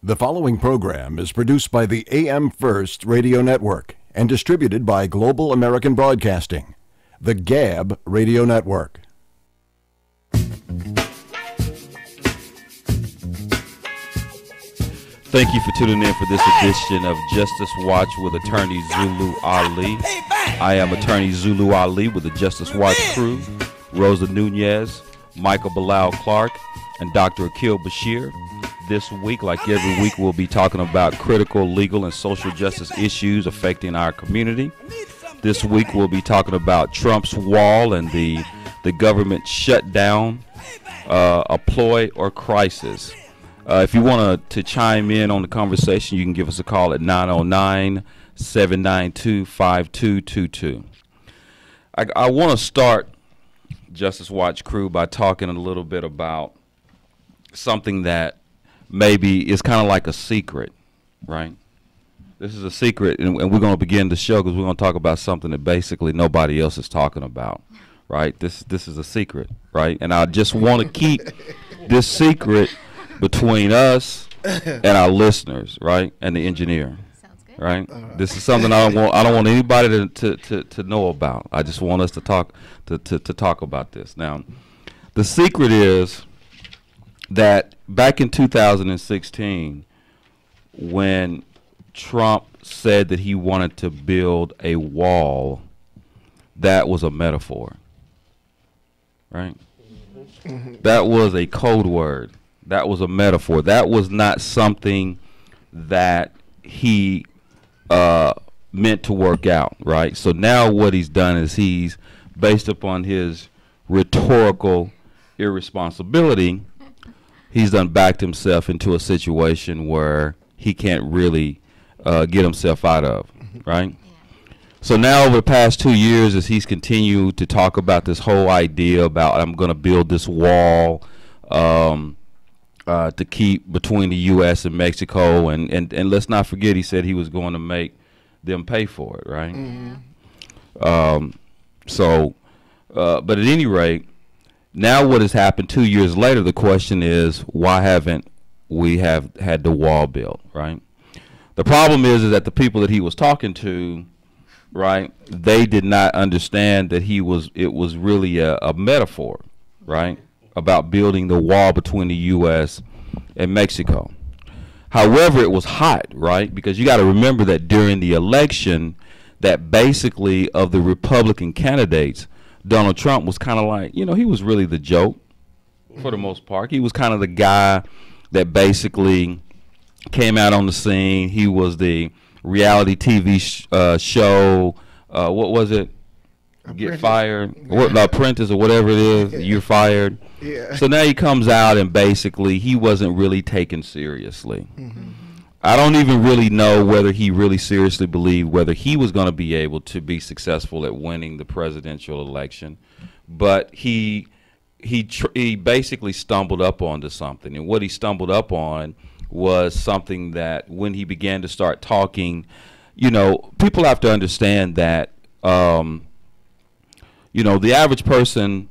The following program is produced by the AM First Radio Network and distributed by Global American Broadcasting, the GAB Radio Network. Thank you for tuning in for this edition of Justice Watch with Attorney Zulu Ali. I am Attorney Zulu Ali with the Justice Watch crew, Rosa Nunez, Michael Bilal Clark, and Dr. Akil Bashir. This week, like every week, we'll be talking about critical legal and social justice issues affecting our community. This week, we'll be talking about Trump's wall and the government shutdown, a ploy or crisis. If you want to chime in on the conversation, you can give us a call at 909-792-5222. I want to start Justice Watch crew by talking a little bit about something that maybe is kind of like a secret, right? This is a secret, and we're going to begin the show because we're going to talk about something that basically nobody else is talking about, right? This is a secret, right? And I just want to keep this secret between us and our listeners, right, and the engineer. Sounds good. Right? This is something I don't want anybody to know about. I just want us to talk about this. Now, the secret is that back in 2016, when Trump said that he wanted to build a wall, that was a metaphor, right? That was a code word. That was a metaphor. That was not something that he meant to work out, right? So now what he's done is he's, based upon his rhetorical irresponsibility, he's done backed himself into a situation where he can't really get himself out of, right? Yeah. So now over the past 2 years, as he's continued to talk about this whole idea about I'm going to build this wall to keep between the U.S. and Mexico, and let's not forget he said he was going to make them pay for it, right? Mm-hmm. But at any rate, now what has happened 2 years later, the question is, why haven't we have had the wall built, right? The problem is that the people that he was talking to, right, they did not understand that it was really a metaphor, right, about building the wall between the U.S. and Mexico. However, it was hot, right, because you got to remember that during the election, that basically of the Republican candidates, Donald Trump was kind of like, he was really the joke for the most part. He was kind of the guy that basically came out on the scene. He was the reality TV show. What was it? Get fired. Apprentice or whatever it is. You're fired. Yeah. So now he comes out and basically he wasn't really taken seriously. Mm-hmm. I don't even really know whether he really seriously believed whether he was going to be able to be successful at winning the presidential election, but he basically stumbled up onto something, and what he stumbled up on was something that when he began to start talking, people have to understand that the average person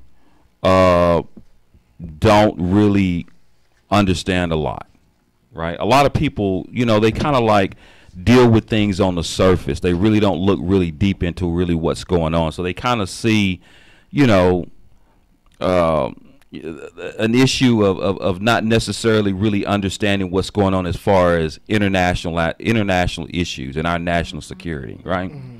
don't really understand a lot. Right, a lot of people, they kind of like deal with things on the surface. They really don't look really deep into really what's going on. So they kind of see, an issue of not necessarily really understanding what's going on as far as international issues and our national security. Right. Mm-hmm.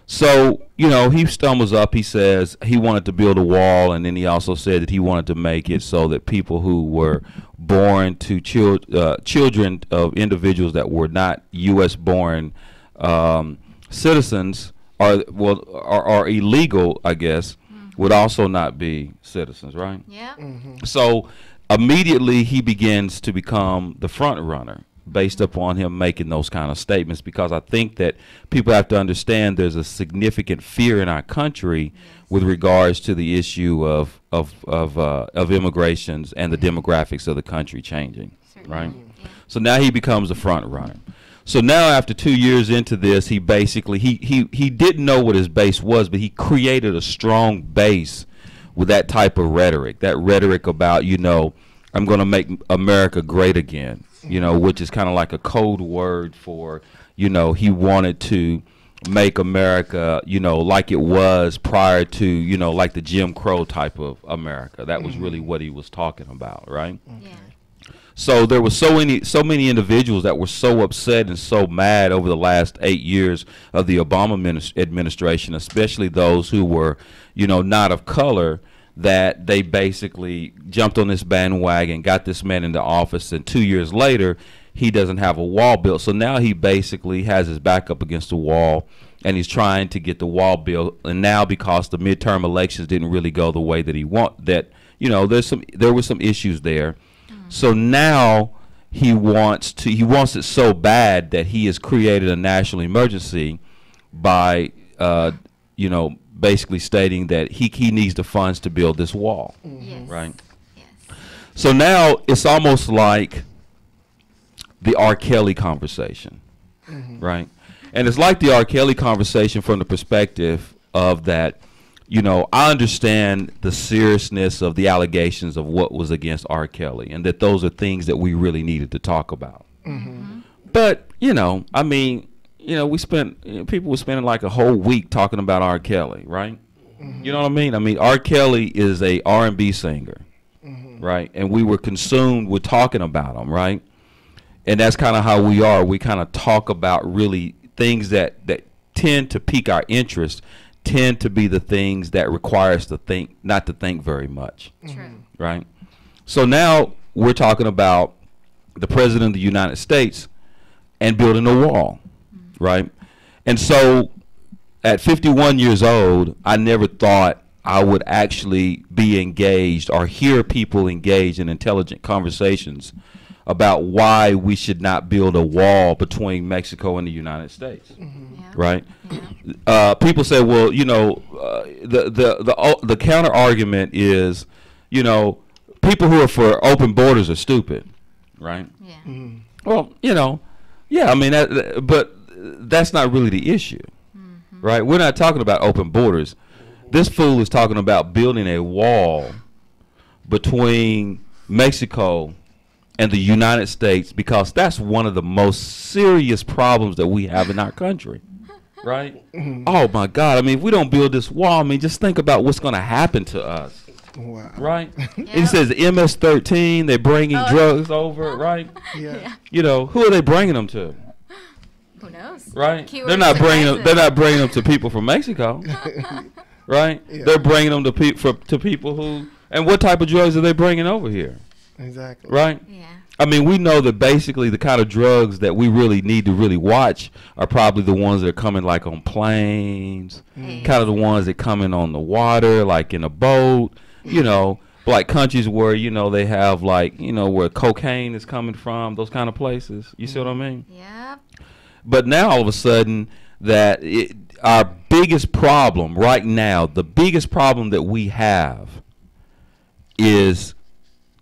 So, he stumbles up, he says he wanted to build a wall, and then he also said that he wanted to make it so that people who were born to children of individuals that were not U.S.-born citizens are illegal, I guess, would also not be citizens, right? Yeah. Mm-hmm. So immediately he begins to become the front runner, based upon him making those kind of statements, because I think that people have to understand there's a significant fear in our country with regards to the issue of immigrations and the demographics of the country changing. Certainly. Right? Yeah. So now he becomes a front runner. So now after 2 years into this, he basically he didn't know what his base was, but he created a strong base with that type of rhetoric. That rhetoric about I'm going to make America great again, you know, which is kind of like a code word for, you know, he wanted to make America, you know, like it was prior to, you know, like the Jim Crow type of America. That was really what he was talking about, right? Yeah. So there were so many individuals that were so upset and so mad over the last 8 years of the Obama administration, especially those who were, you know, not of color, that they basically jumped on this bandwagon, got this man into office, and 2 years later, he doesn't have a wall built. So now he basically has his back up against the wall, and he's trying to get the wall built. And now, because the midterm elections didn't really go the way that he you know, there were some issues there. So now he wants it so bad that he has created a national emergency by, you know, basically stating that he needs the funds to build this wall, Yes. right? Yes. So now it's almost like the R. Kelly conversation, right? And it's like the R. Kelly conversation from the perspective of that, you know, I understand the seriousness of the allegations of what was against R. Kelly, and that those are things that we really needed to talk about. But, you know, I mean, you know, people were spending like a whole week talking about R. Kelly, right? You know what I mean? I mean, R. Kelly is a R&B singer, right? And we were consumed with talking about him, right? And that's kind of how we are. We kind of talk about really things that tend to pique our interest, tend to be the things that require us to think, not to think very much. True. Right? So now we're talking about the President of the United States and building a wall, right? And so at 51 years old, I never thought I would actually be engaged or hear people engage in intelligent conversations about why we should not build a wall between Mexico and the United States. Yeah. Right? Yeah. People say, well, you know, the counter argument is, you know, people who are for open borders are stupid, right? Yeah. Well, you know, yeah, I mean, but that's not really the issue, right? We're not talking about open borders. This fool is talking about building a wall between Mexico and the United States, because that's one of the most serious problems that we have in our country. Right? Oh my God! I mean, if we don't build this wall, I mean, just think about what's going to happen to us. Wow. Right? Yep. It says MS-13. They're bringing drugs over. Right? Yeah. You know, who are they bringing them to? Who knows? Right? Keywords They're not bringing them. aggressive. They're not bringing them to people from Mexico. Right? Yeah. They're bringing them to people who. And what type of drugs are they bringing over here? Exactly. Right? Yeah. I mean, we know that basically the kind of drugs that we really need to really watch are probably the ones that are coming like on planes, kind of the ones that come in on the water, like in a boat, you know, like countries where, you know, they have like, you know, where cocaine is coming from, those kind of places. You see what I mean? Yep. But now all of a sudden that our biggest problem right now, the biggest problem that we have is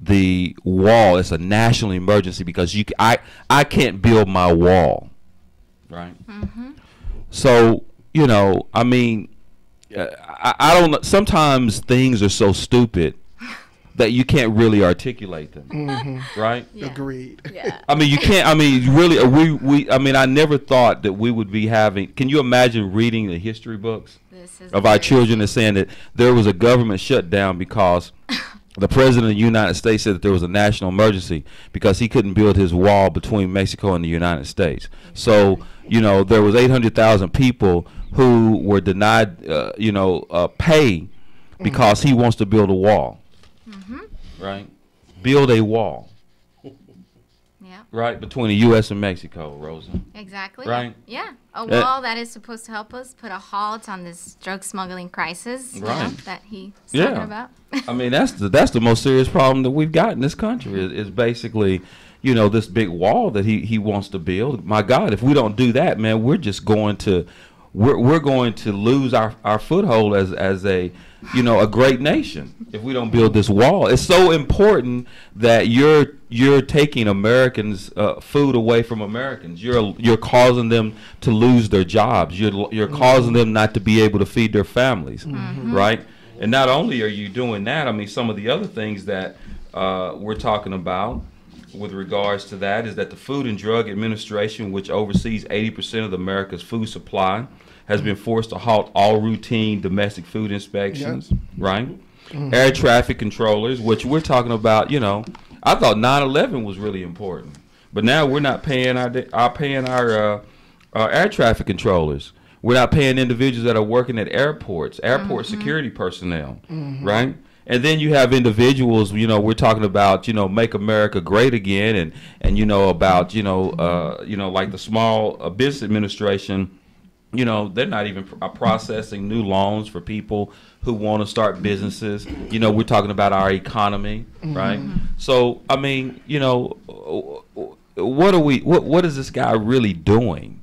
the wall. It's a national emergency because I can't build my wall, right? So, you know, I mean, I don't know. Sometimes things are so stupid that you can't really articulate them, right? Yeah. Agreed. Yeah. I mean, you can't. I mean, really, I mean, I never thought that we would be having. Can you imagine reading the history books This is of our very- children and saying that there was a government shutdown because the President of the United States said that there was a national emergency because he couldn't build his wall between Mexico and the United States. So, you know, there was 800,000 people who were denied, pay because he wants to build a wall. Right? Build a wall. Yeah. Right? Between the U.S. and Mexico, Rosa. Exactly. Right. Yeah. A wall that is supposed to help us put a halt on this drug smuggling crisis, you know, Right. that he's Yeah. talking about. I mean, that's the most serious problem that we've got in this country is basically, you know, this big wall that he wants to build. My God, if we don't do that, man, we're just going to we're going to lose our foothold as a, you know, a great nation if we don't build this wall. It's so important that you're taking Americans food away from Americans. You're causing them to lose their jobs. You're causing them not to be able to feed their families, right? And not only are you doing that, I mean, some of the other things that we're talking about with regards to that is that the Food and Drug Administration, which oversees 80% of America's food supply, has been forced to halt all routine domestic food inspections, right? Air traffic controllers, which we're talking about, you know, I thought 9/11 was really important, but now we're not paying our air traffic controllers. We're not paying individuals that are working at airports, airport security personnel, right? And then you have individuals, you know, we're talking about, you know, Make America Great Again, and you know, about, like the Small Business Administration, you know, they're not even processing new loans for people who want to start businesses. You know, we're talking about our economy, right? So, I mean, you know, what is this guy really doing?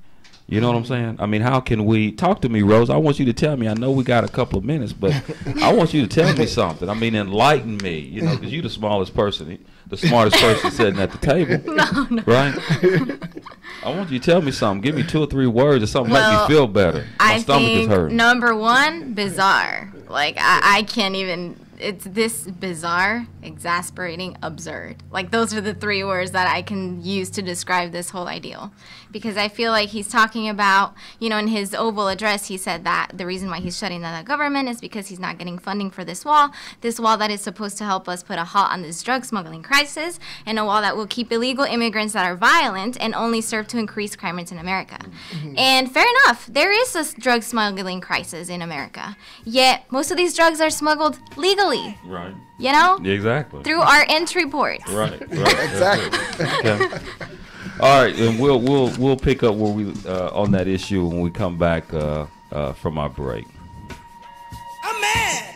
You know what I'm saying? I mean, how can we talk to me, Rose? I want you to tell me. I know we got a couple of minutes, but I want you to tell me something. I mean, enlighten me, you know, because you're the smartest person sitting at the table. No. Right? I want you to tell me something. Give me 2 or 3 words or something make me feel better. My stomach is hurting. Number 1, bizarre. Like, I can't even. It's this bizarre, exasperating, absurd. Like, those are the 3 words that I can use to describe this whole ideal. Because I feel like he's talking about, you know, in his Oval address, he said that the reason why he's shutting down the government is because he's not getting funding for this wall that is supposed to help us put a halt on this drug smuggling crisis, and a wall that will keep illegal immigrants that are violent and only serve to increase crime rates in America. And fair enough, there is a drug smuggling crisis in America. Yet, most of these drugs are smuggled legally. Right. You know? Exactly. Through our entry ports. Right. Exactly. Okay. All right, and we'll pick up where we on that issue when we come back from our break. I'm mad.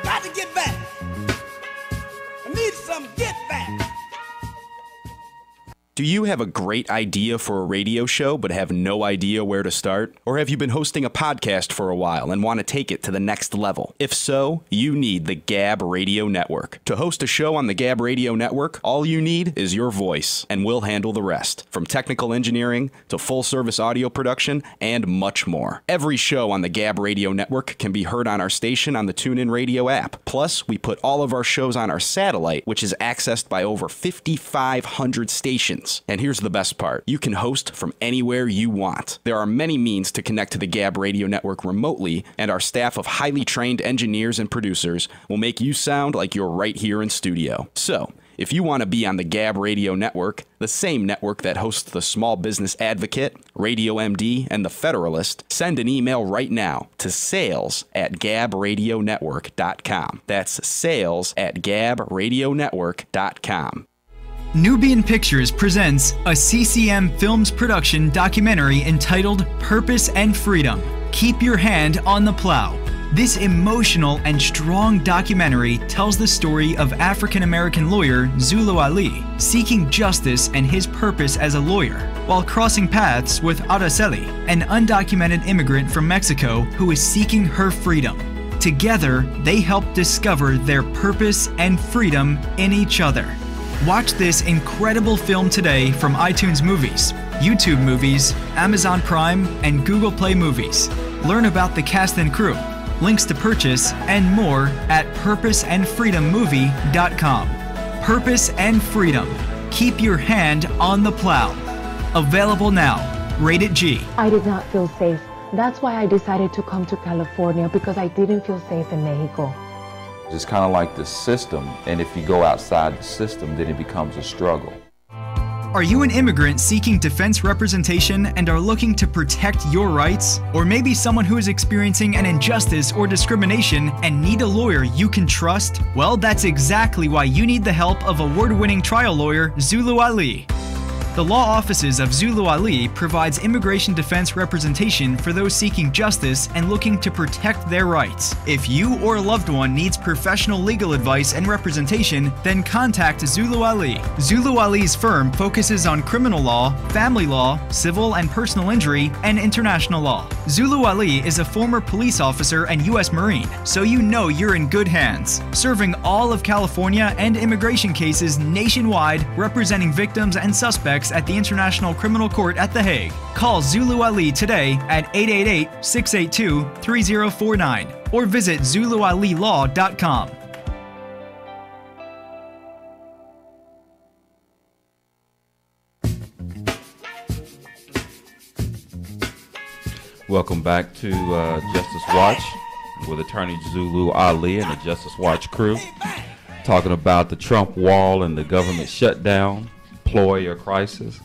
Got to get back. I need some get back. Do you have a great idea for a radio show but have no idea where to start? Or have you been hosting a podcast for a while and want to take it to the next level? If so, you need the Gab Radio Network. To host a show on the Gab Radio Network, all you need is your voice, and we'll handle the rest. From technical engineering to full-service audio production and much more. Every show on the Gab Radio Network can be heard on our station on the TuneIn Radio app. Plus, we put all of our shows on our satellite, which is accessed by over 5,500 stations. And here's the best part. You can host from anywhere you want. There are many means to connect to the Gab Radio Network remotely, and our staff of highly trained engineers and producers will make you sound like you're right here in studio. So, if you want to be on the Gab Radio Network, the same network that hosts the Small Business Advocate, Radio MD, and The Federalist, send an email right now to sales@gabradionetwork.com. That's sales@gabradionetwork.com. Nubian Pictures presents a CCM Films production documentary entitled Purpose and Freedom. Keep your hand on the plow. This emotional and strong documentary tells the story of African-American lawyer Zulu Ali seeking justice and his purpose as a lawyer, while crossing paths with Araceli, an undocumented immigrant from Mexico who is seeking her freedom. Together, they help discover their purpose and freedom in each other. Watch this incredible film today from iTunes Movies, YouTube Movies, Amazon Prime, and Google Play Movies. Learn about the cast and crew, links to purchase, and more at purposeandfreedommovie.com. Purpose and Freedom. Keep your hand on the plow. Available now. Rated G. I did not feel safe. That's why I decided to come to California, because I didn't feel safe in Mexico. It's kind of like the system, and if you go outside the system, then it becomes a struggle. Are you an immigrant seeking defense representation and are looking to protect your rights? Or maybe someone who is experiencing an injustice or discrimination and need a lawyer you can trust? Well, that's exactly why you need the help of award-winning trial lawyer Zulu Ali. The law offices of Zulu Ali provides immigration defense representation for those seeking justice and looking to protect their rights. If you or a loved one needs professional legal advice and representation, then contact Zulu Ali. Zulu Ali's firm focuses on criminal law, family law, civil and personal injury, and international law. Zulu Ali is a former police officer and U.S. Marine, so you know you're in good hands, serving all of California and immigration cases nationwide, representing victims and suspects at the International Criminal Court at The Hague. Call Zulu Ali today at 888-682-3049 or visit ZuluAliLaw.com. Welcome back to Justice Watch with attorney Zulu Ali and the Justice Watch crew, talking about the Trump wall and the government shutdown, ploy or crisis.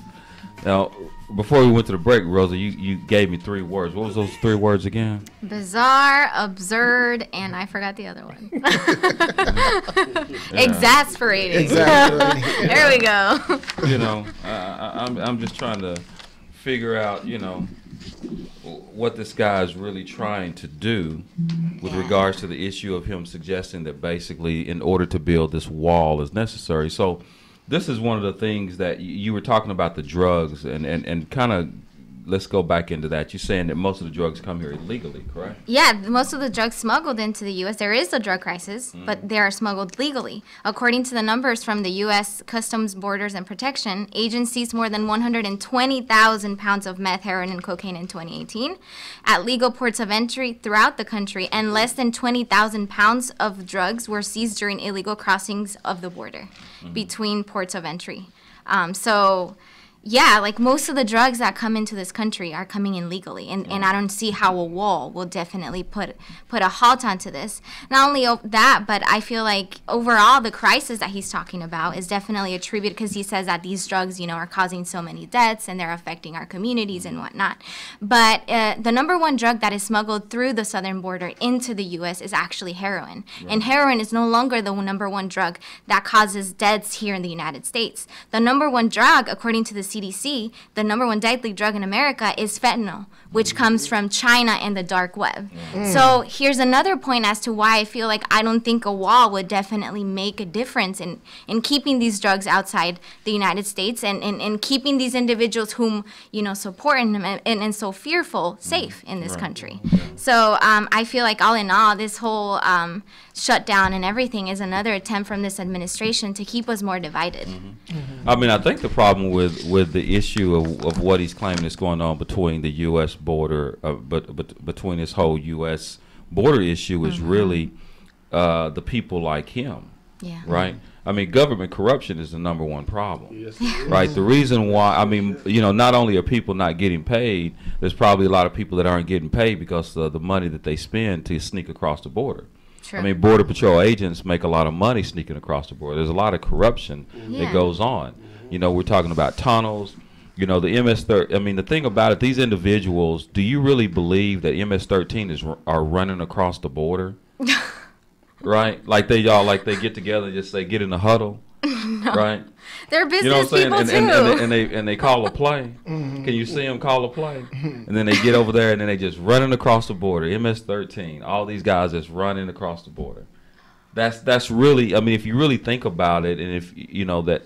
Now, before we went to the break, Rosa, you gave me 3 words. What was those 3 words again? Bizarre, absurd, and I forgot the other one. Exasperating. There we go. You know, I'm just trying to figure out, you know, what this guy is really trying to do with regards to the issue of him suggesting that basically in order to build this wall is necessary. So this is one of the things that you were talking about, the drugs, and kind of let's go back into that. You're saying that most of the drugs come here illegally, correct? Yeah, most of the drugs smuggled into the U.S. There is a drug crisis, but they are smuggled legally. According to the numbers from the U.S. Customs, Borders, and Protection, agencies more than 120,000 pounds of meth, heroin, and cocaine in 2018 at legal ports of entry throughout the country, and less than 20,000 pounds of drugs were seized during illegal crossings of the border between ports of entry. Yeah, like most of the drugs that come into this country are coming in legally, and I don't see how a wall will definitely put a halt onto this. Not only that, but I feel like overall the crisis that he's talking about is definitely attributed because he says that these drugs, you know, are causing so many deaths and they're affecting our communities and whatnot. But the number one drug that is smuggled through the southern border into the U.S. is actually heroin, and heroin is no longer the number one drug that causes deaths here in the United States. The number one drug, according to the CDC, the number one deadly drug in America is fentanyl, which comes from China and the dark web. So here's another point as to why I feel like I don't think a wall would definitely make a difference in keeping these drugs outside the United States and keeping these individuals whom, you know, support and so fearful safe in this country. So I feel like all in all, this whole shutdown and everything is another attempt from this administration to keep us more divided. I mean, I think the problem with the issue of what he's claiming is going on between the U.S. border, but between this whole U.S. border issue is really the people like him, right? I mean, government corruption is the number one problem, right? The reason why, I mean, you know, not only are people not getting paid, there's probably a lot of people that aren't getting paid because of the money that they spend to sneak across the border. True. I mean, Border Patrol agents make a lot of money sneaking across the border. There's a lot of corruption that goes on. You know, we're talking about tunnels. You know, the MS-13. I mean, the thing about it, these individuals. Do you really believe that MS-13 are running across the border? Right? Like they get together and just say, get in the huddle. No. Right? They're business people too. And they call a play. Can you see them call a play? And then they get over there and then they just running across the border. MS-13. All these guys just running across the border. That's really. I mean, if you really think about it, and if you know that.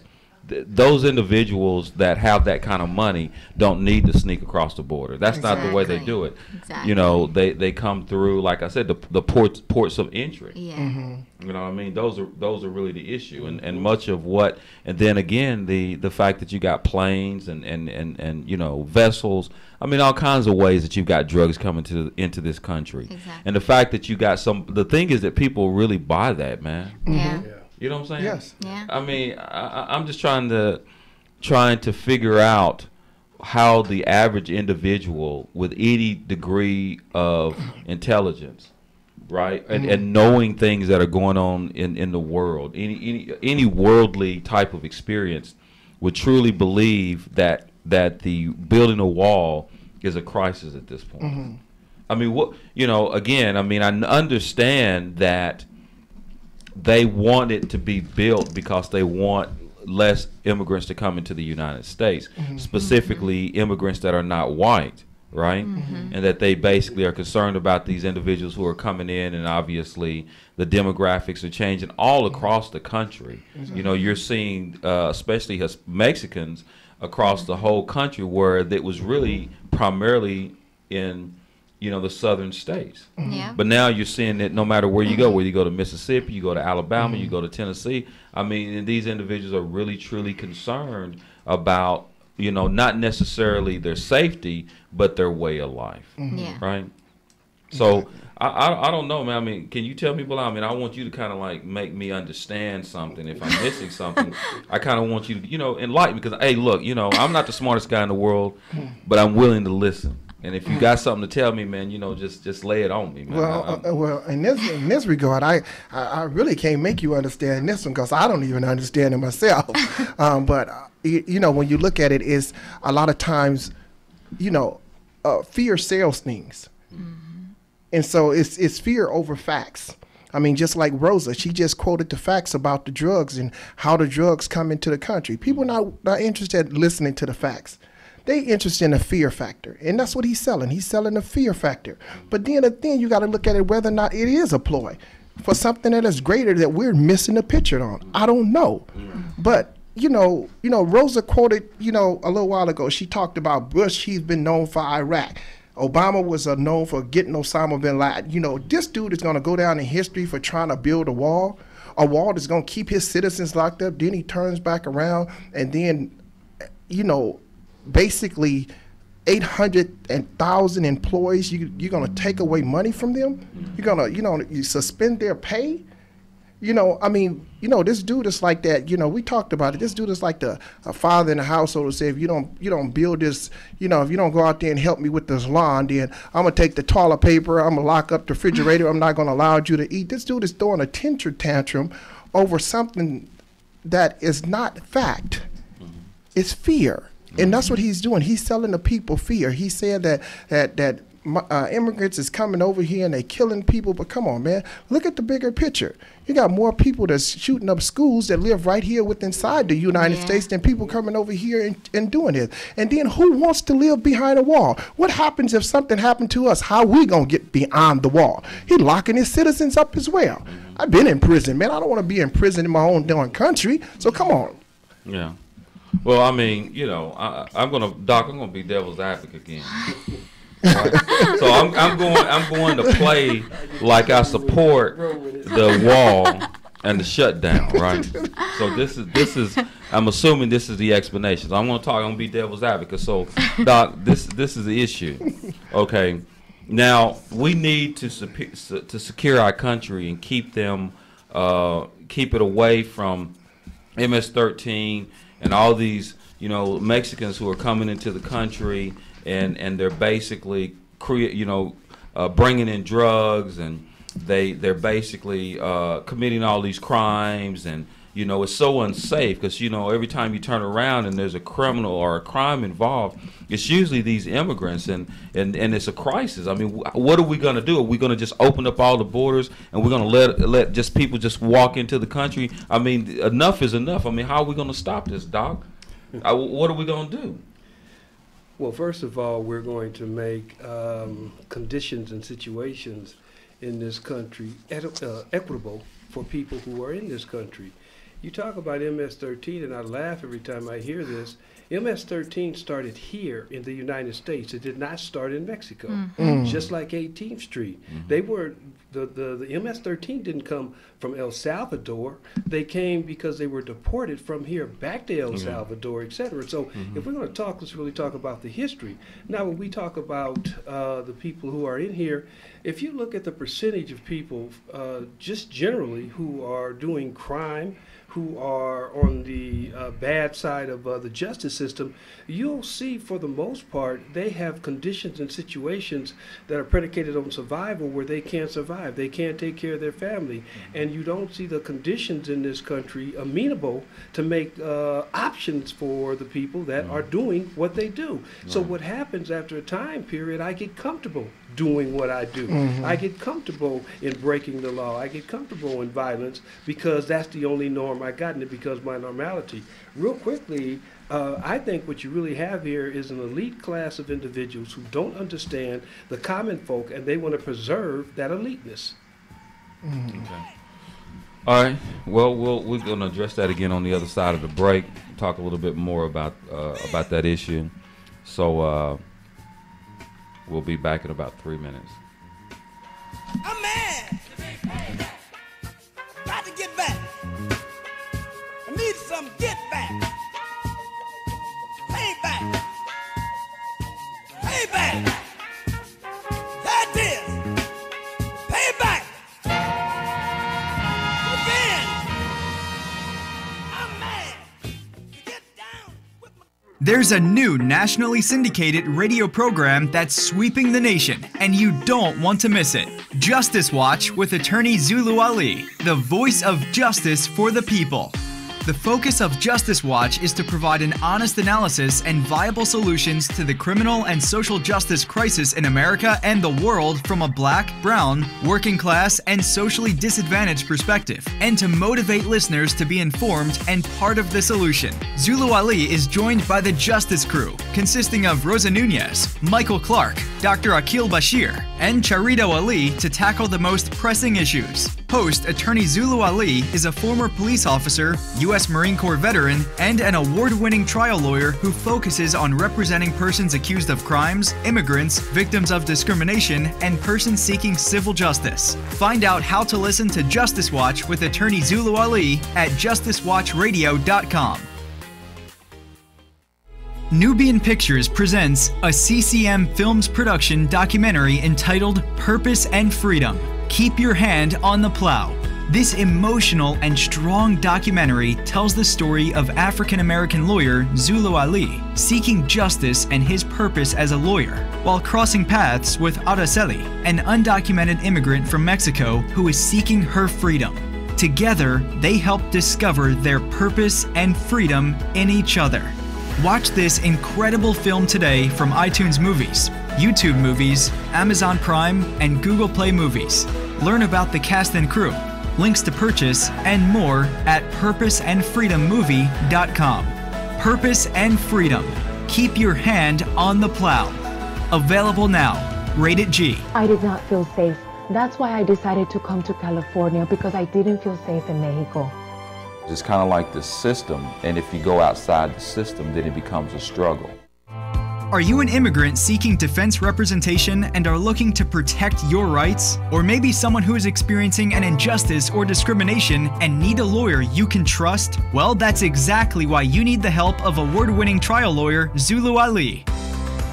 Those individuals that have that kind of money don't need to sneak across the border. That's not the way they do it. You know, they come through, like I said, the ports of entry. You know what I mean? Those are really the issue, and much of what, and then again the fact that you got planes and you know, vessels. I mean, all kinds of ways that you've got drugs coming into this country, and the fact that you got the thing is that people really buy that, man. You know what I'm saying? Yes. Yeah. I mean, I'm just trying to figure out how the average individual with any degree of intelligence, right, and knowing things that are going on in the world, any worldly type of experience, would truly believe that the building a wall is a crisis at this point. I mean, what, you know? Again, I mean, I understand that. They want it to be built because they want less immigrants to come into the United States, specifically immigrants that are not white, right? And that they basically are concerned about these individuals who are coming in, and obviously the demographics are changing all across the country. You know, you're seeing, especially Mexicans across the whole country, where it was really primarily in, you know, the southern states. But now you're seeing that no matter where you go, whether you go to Mississippi, you go to Alabama, you go to Tennessee, I mean, and these individuals are really truly concerned about, you know, not necessarily their safety, but their way of life. Right? So I don't know, man. I mean, can you tell people? I mean, I want you to kind of like make me understand something. If I'm missing something, I kind of want you to, you know, enlighten me, because, hey, look, you know, I'm not the smartest guy in the world, but I'm willing to listen. And if you got something to tell me, man, you know, just lay it on me, man. Well, in this regard, I really can't make you understand this one because I don't even understand it myself. But you know, when you look at it, is a lot of times, you know, fear sells things, and so it's fear over facts. I mean, just like Rosa, she just quoted the facts about the drugs and how the drugs come into the country. People not interested in listening to the facts. They interested in the fear factor, and that's what he's selling. He's selling the fear factor. But then you got to look at it whether or not it is a ploy for something that is greater that we're missing the picture on. I don't know, but you know, Rosa quoted, you know, a little while ago. She talked about Bush. He's been known for Iraq. Obama was known for getting Osama bin Laden. You know, this dude is going to go down in history for trying to build a wall that's going to keep his citizens locked up. Then he turns back around and then, you know, basically 800,000 employees, you're going to take away money from them? You're going to, you know, you suspend their pay? You know, I mean, you know, this dude is like that. You know, we talked about it. This dude is like a father in the household who say, if you don't build this, you know, if you don't go out there and help me with this lawn, then I'm going to take the toilet paper, I'm going to lock up the refrigerator, I'm not going to allow you to eat. This dude is throwing a temper tantrum over something that is not fact. It's fear. And that's what he's doing. He's selling the people fear. He said that immigrants is coming over here and they killing people. But come on, man, look at the bigger picture. You got more people that's shooting up schools that live right here inside the United States than people coming over here and doing it. And then who wants to live behind a wall? What happens if something happened to us? How we gonna get beyond the wall? He locking his citizens up as well. I've been in prison, man. I don't want to be in prison in my own damn country. So come on. Yeah. Well, I mean, you know, I'm gonna be devil's advocate again. Right? So I'm going to play like I support the wall and the shutdown, right? So this is I'm assuming this is the explanation. So I'm gonna be devil's advocate. So Doc, this is the issue. Okay. Now we need to secure our country and keep it away from MS-13 and all these, you know, Mexicans who are coming into the country and they're basically bringing in drugs, and they're basically committing all these crimes, and you know, it's so unsafe because, you know, every time you turn around and there's a criminal or a crime involved, it's usually these immigrants, and it's a crisis. I mean, what are we going to do? Are we going to just open up all the borders and we're going to let just people just walk into the country? I mean, enough is enough. I mean, how are we going to stop this, Doc? What are we going to do? Well, first of all, we're going to make conditions and situations in this country equitable for people who are in this country. You talk about MS-13, and I laugh every time I hear this. MS-13 started here in the United States. It did not start in Mexico, just like 18th Street. They were the MS-13 didn't come from El Salvador. They came because they were deported from here back to El Salvador, etc. So if we're going to talk, let's really talk about the history. Now, when we talk about the people who are in here, if you look at the percentage of people just generally who are doing crime, who are on the bad side of the justice system, you'll see for the most part they have conditions and situations that are predicated on survival where they can't survive. They can't take care of their family. And you don't see the conditions in this country amenable to make options for the people that are doing what they do. So what happens after a time period, I get comfortable doing what I do. I get comfortable in breaking the law. I get comfortable in violence because that's the only norm I got, and it becomes my normality. Real quickly, I think what you really have here is an elite class of individuals who don't understand the common folk, and they want to preserve that eliteness. Okay. All right. Well, we're going to address that again on the other side of the break. Talk a little bit more about that issue. So we'll be back in about 3 minutes. I'm mad. Got to get back. I need some get back. Payback. Payback. That is. Payback. Revenge. I'm mad. To get down with my... There's a new nationally syndicated radio program that's sweeping the nation, and you don't want to miss it. Justice Watch with attorney Zulu Ali, the voice of justice for the people. The focus of Justice Watch is to provide an honest analysis and viable solutions to the criminal and social justice crisis in America and the world from a black, brown, working class, and socially disadvantaged perspective, and to motivate listeners to be informed and part of the solution. Zulu Ali is joined by the Justice Crew, consisting of Rosa Nunez, Michael Clark, Dr. Akil Bashir, and Charito Ali to tackle the most pressing issues. Host attorney Zulu Ali is a former police officer, U.S. Marine Corps veteran, and an award-winning trial lawyer who focuses on representing persons accused of crimes, immigrants, victims of discrimination, and persons seeking civil justice. Find out how to listen to Justice Watch with attorney Zulu Ali at justicewatchradio.com. Nubian Pictures presents a CCM Films production documentary entitled Purpose and Freedom. Keep your hand on the plow. This emotional and strong documentary tells the story of African-American lawyer Zulu Ali seeking justice and his purpose as a lawyer, while crossing paths with Araceli, an undocumented immigrant from Mexico who is seeking her freedom. Together, they help discover their purpose and freedom in each other. Watch this incredible film today from iTunes Movies, YouTube Movies, Amazon Prime, and Google Play Movies. Learn about the cast and crew, links to purchase, and more at purposeandfreedommovie.com. Purpose and Freedom. Keep your hand on the plow. Available now. Rated G. I did not feel safe. That's why I decided to come to California, because I didn't feel safe in Mexico. It's kind of like the system, and if you go outside the system, then it becomes a struggle. Are you an immigrant seeking defense representation and are looking to protect your rights? Or maybe someone who is experiencing an injustice or discrimination and need a lawyer you can trust? Well, that's exactly why you need the help of award-winning trial lawyer Zulu Ali.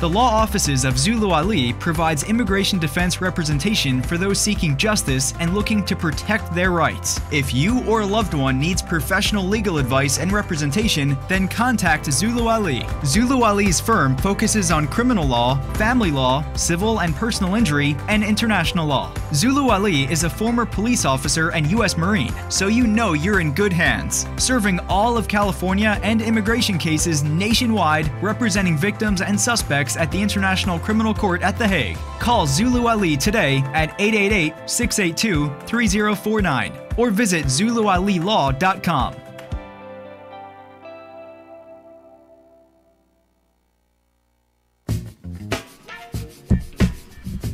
The law offices of Zulu Ali provides immigration defense representation for those seeking justice and looking to protect their rights. If you or a loved one needs professional legal advice and representation, then contact Zulu Ali. Zulu Ali's firm focuses on criminal law, family law, civil and personal injury, and international law. Zulu Ali is a former police officer and U.S. Marine, so you know you're in good hands, serving all of California and immigration cases nationwide, representing victims and suspects at the International Criminal Court at The Hague. Call Zulu Ali today at 888-682-3049 or visit ZuluAliLaw.com.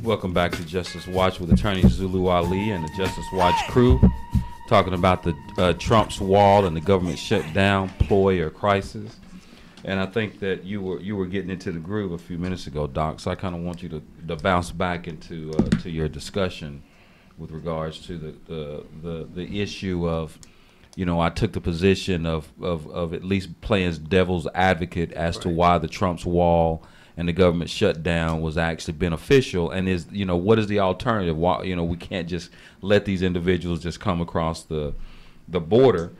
Welcome back to Justice Watch with attorney Zulu Ali and the Justice Watch crew, talking about the Trump's wall and the government shutdown ploy or crisis. And I think that you were getting into the groove a few minutes ago, Doc. So I kind of want you to bounce back into to your discussion with regards to the issue of, you know, I took the position of at least playing devil's advocate as to why the Trump's wall and the government shutdown was actually beneficial, and is, you know, what is the alternative? Why, you know, we can't just let these individuals just come across the border,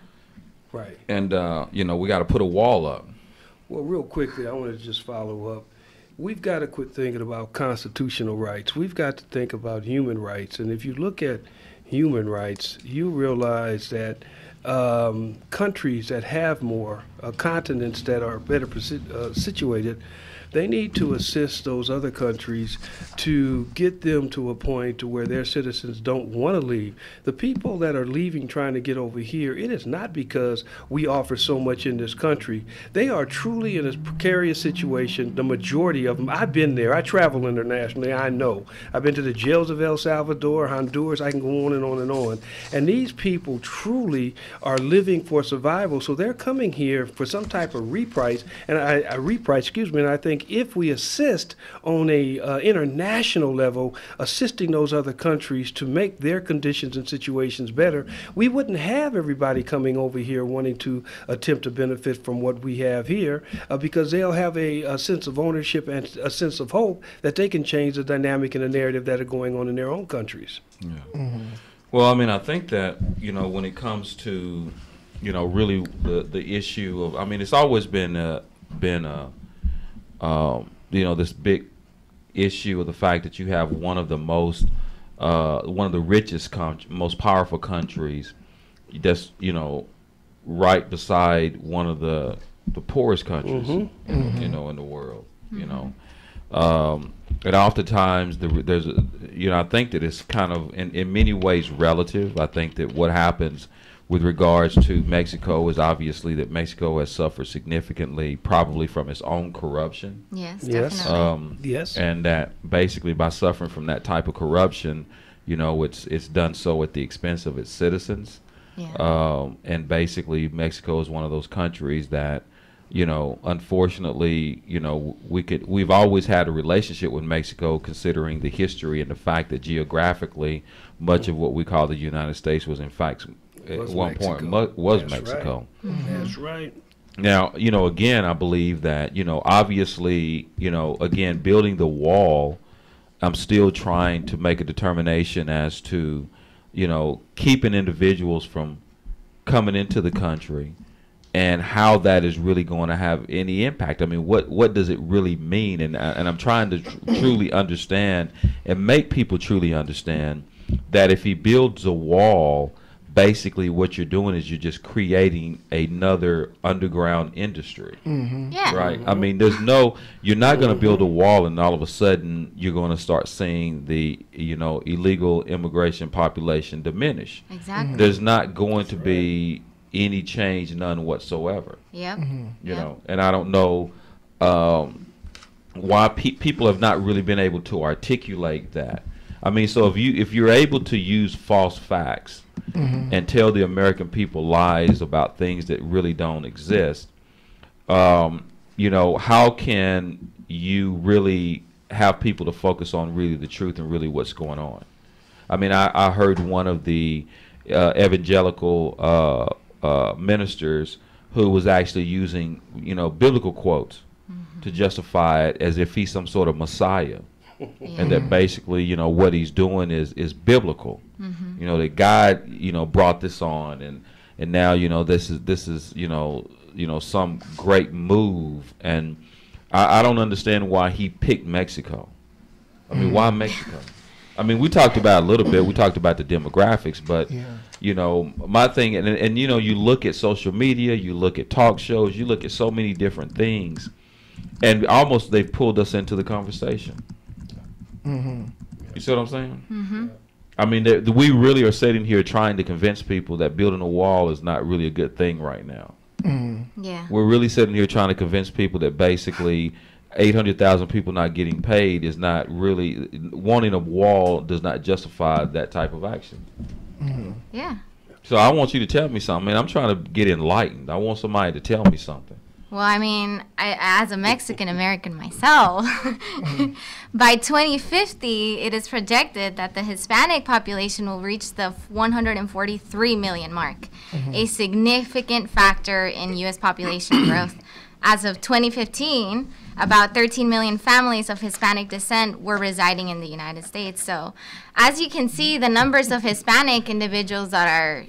right? And you know, we got to put a wall up. Well, real quickly, I want to just follow up. We've got to quit thinking about constitutional rights. We've got to think about human rights. And if you look at human rights, you realize that countries that have more, continents that are better situated, they need to assist those other countries to get them to a point to where their citizens don't want to leave. The people that are leaving trying to get over here, it is not because we offer so much in this country. They are truly in a precarious situation, the majority of them. I've been there. I travel internationally. I know. I've been to the jails of El Salvador, Honduras. I can go on and on and on. And these people truly are living for survival. So they're coming here for some type of reprice, and and I think if we assist on a international level, assisting those other countries to make their conditions and situations better, we wouldn't have everybody coming over here wanting to attempt to benefit from what we have here, because they'll have a sense of ownership and a sense of hope that they can change the dynamic and the narrative that are going on in their own countries. Yeah. Mm-hmm. Well, I mean, I think that, you know, when it comes to, you know, really the issue of, I mean, it's always been been a this big issue of the fact that you have one of the richest, most powerful countries that's right beside one of the poorest countries in the world. And oftentimes there's I think that it's kind of in many ways relative. I think that what happens with regards to Mexico is obviously that Mexico has suffered significantly, probably from its own corruption. Yes, definitely. Yes. And that basically by suffering from that type of corruption, it's done so at the expense of its citizens. Yeah. And basically Mexico is one of those countries that, unfortunately, we've always had a relationship with Mexico, considering the history and the fact that geographically much of what we call the United States was in fact at one point was Mexico. Right. That's right. Now, again, I believe that, obviously, again, building the wall, I'm still trying to make a determination as to, keeping individuals from coming into the country and how that is really going to have any impact. I mean, what does it really mean? And I'm trying to truly understand and make people truly understand that if he builds a wall, basically what you're doing is you're just creating another underground industry. Yeah. Right. I mean, you're not going to build a wall and all of a sudden you're going to start seeing the, illegal immigration population diminish. Exactly. There's not going to be any change, none whatsoever. Yep. You know, and I don't know why people have not really been able to articulate that. I mean, so if you're able to use false facts and tell the American people lies about things that really don't exist, how can you really have people to focus on really the truth and really what's going on? I mean, I heard one of the evangelical ministers who was actually using, biblical quotes to justify it as if he's some sort of Messiah. And that basically, what he's doing is biblical. That God, brought this on, and now, this is some great move. And I don't understand why he picked Mexico. I mean, why Mexico? I mean, we talked about it a little bit. We talked about the demographics, but my thing, and you look at social media, you look at talk shows, you look at so many different things, and almost they've pulled us into the conversation. You see what I'm saying? I mean, we really are sitting here trying to convince people that building a wall is not really a good thing right now. Yeah. We're really sitting here trying to convince people that basically 800,000 people not getting paid is not really, wanting a wall does not justify that type of action. Yeah. So I want you to tell me something. I'm trying to get enlightened. I want somebody to tell me something. Well, I mean, as a Mexican American myself, by 2050, it is projected that the Hispanic population will reach the 143 million mark, a significant factor in U.S. population growth. As of 2015, about 13 million families of Hispanic descent were residing in the United States. So, as you can see, the numbers of Hispanic individuals that are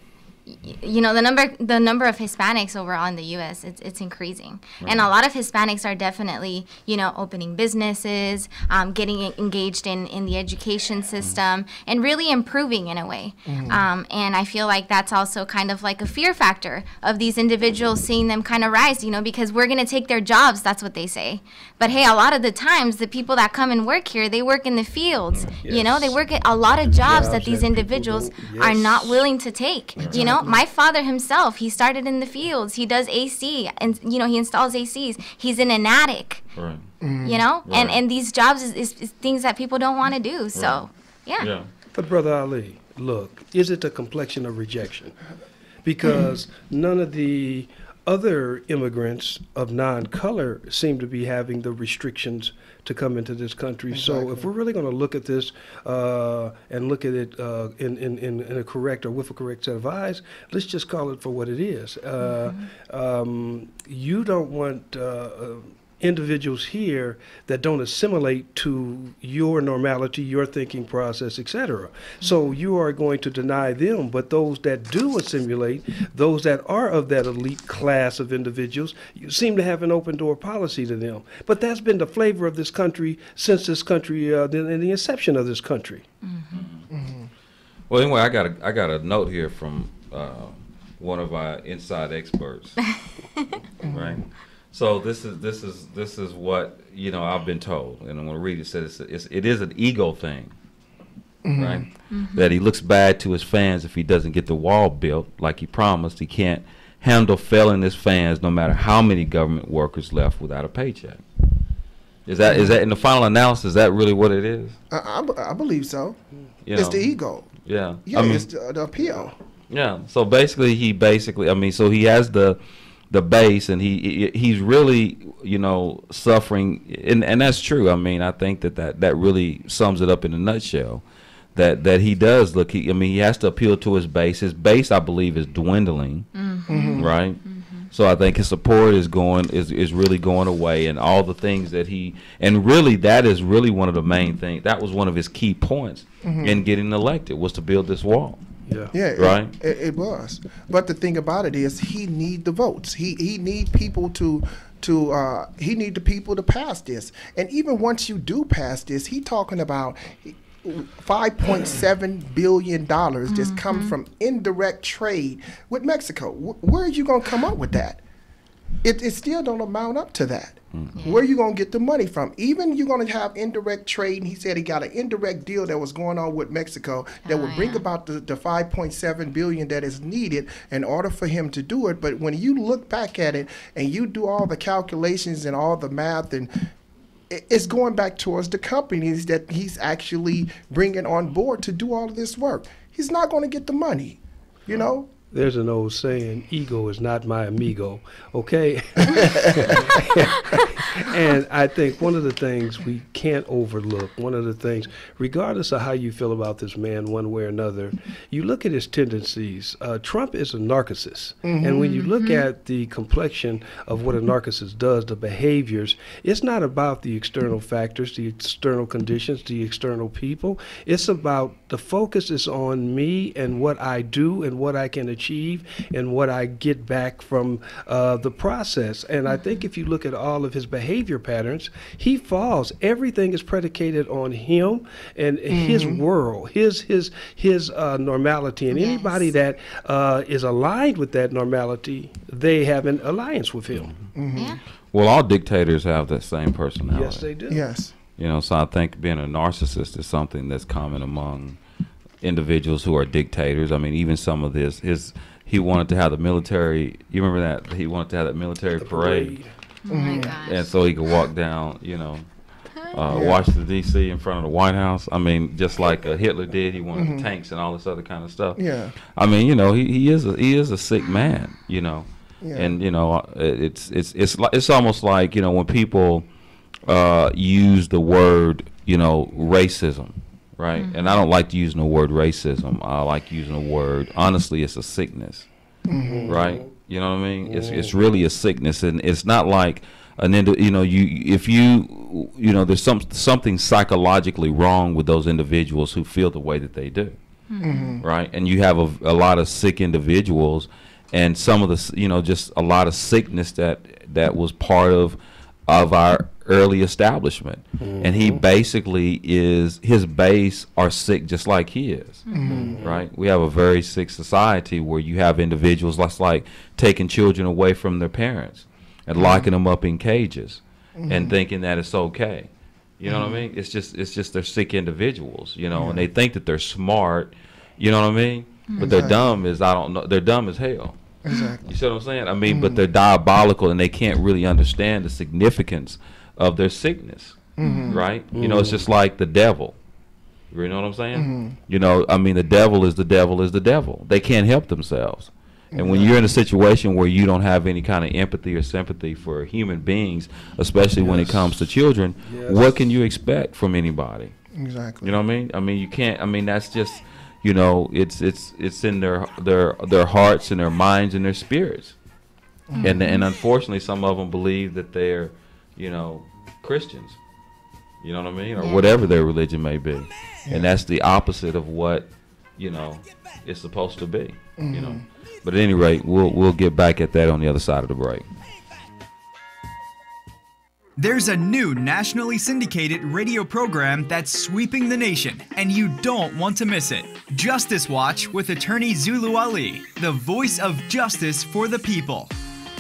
the number of Hispanics overall in the U.S. it's increasing, and a lot of Hispanics are definitely opening businesses, getting engaged in the education system, and really improving in a way. And I feel like that's also kind of like a fear factor of these individuals, seeing them kind of rise, because we're gonna take their jobs. That's what they say. But hey, a lot of the times the people that come and work here, they work in the fields. They work at a lot of jobs that these individuals are not willing to take. My father himself, he started in the fields. He does AC, and he installs ACs. He's in an attic. Right. And these jobs is things that people don't want to do. So yeah. But Brother Ali, look, is it the complexion of rejection? Because none of the other immigrants of non-color seem to be having the restrictions to come into this country. Exactly. So if we're really going to look at this and look at it in a correct or with a correct set of eyes, let's just call it for what it is. You don't want individuals here that don't assimilate to your normality, your thinking process, etc. So you are going to deny them, but those that do assimilate, those that are of that elite class of individuals, you seem to have an open door policy to them. But that's been the flavor of this country since this country, in the inception of this country. Well, anyway, I got a note here from one of our inside experts, right? So this is what I've been told, and I'm going to read it. It says it is an ego thing, right? That he looks bad to his fans if he doesn't get the wall built like he promised. He can't handle failing his fans, no matter how many government workers left without a paycheck. Is that in the final analysis? Is that really what it is? I believe so. It's the ego. Yeah. Yeah, it's the appeal. Yeah. So basically, he has the base, and he's really suffering, and that's true. I mean, I think that really sums it up in a nutshell. That he does look. He has to appeal to his base. His base, I believe, is dwindling, right? So I think his support is really going away, and all the things that that is really one of the main things. That was one of his key points in getting elected, was to build this wall. Yeah, right. It was, but the thing about it is, he need the votes. He need people he need the people to pass this. And even once you do pass this, he talking about $5.7 billion that's come from indirect trade with Mexico. Where are you going to come up with that? It still don't amount up to that. Where are you going to get the money from? Even you're going to have indirect trade, and he said he got an indirect deal that was going on with Mexico that would bring about the $5.7 billion that is needed in order for him to do it. But when you look back at it and you do all the calculations and all the math, and it's going back towards the companies that he's actually bringing on board to do all of this work. He's not going to get the money, There's an old saying, ego is not my amigo, okay? And I think one of the things we can't overlook, one of the things, regardless of how you feel about this man one way or another, you look at his tendencies. Trump is a narcissist. And when you look at the complexion of what a narcissist does, the behaviors, it's not about the external factors, the external conditions, the external people. It's about the focus is on me and what I do and what I can achieve and what I get back from the process. And I think if you look at all of his behavior patterns, he falls. Everything is predicated on him and his world, his normality. And anybody that is aligned with that normality, they have an alliance with him. Yeah. Well, all dictators have that same personality. Yes, they do. Yes. So I think being a narcissist is something that's common among individuals who are dictators. I mean, even some of he wanted to have the military. You remember that? He wanted to have that military parade. Oh my gosh. And so he could walk down, Washington, D.C. in front of the White House. I mean, just like Hitler did. He wanted the tanks and all this other kind of stuff. Yeah. I mean, he is a sick man. Yeah. And it's almost like when people use the word racism. Right, and I don't like using the word racism. I like using the word, honestly, it's a sickness, right? You know what I mean? It's really a sickness, and it's not like there's something psychologically wrong with those individuals who feel the way that they do, right? And you have a lot of sick individuals, and some of the just a lot of sickness that was part of our early establishment, and he basically his base are sick just like he is, right? We have a very sick society where you have individuals that's like taking children away from their parents and locking them up in cages and thinking that it's okay. You know what I mean? It's just they're sick individuals, and they think that they're smart, you know what I mean? But they're dumb they're dumb as hell. Exactly. You see what I'm saying? I mean, but they're diabolical, and they can't really understand the significance of their sickness, right? It's just like the devil. You know what I'm saying? I mean, the devil is the devil. They can't help themselves. And when you're in a situation where you don't have any kind of empathy or sympathy for human beings, especially when it comes to children, what can you expect from anybody? Exactly. You know what I mean? I mean, you can't. I mean, that's just, it's in their hearts and their minds and their spirits. And unfortunately, some of them believe that they're Christians. You know what I mean? Or whatever their religion may be. And that's the opposite of what, it's supposed to be, But at any rate, we'll get back at that on the other side of the break. There's a new nationally syndicated radio program that's sweeping the nation, and you don't want to miss it. Justice Watch with attorney Zulu Ali, the voice of justice for the people.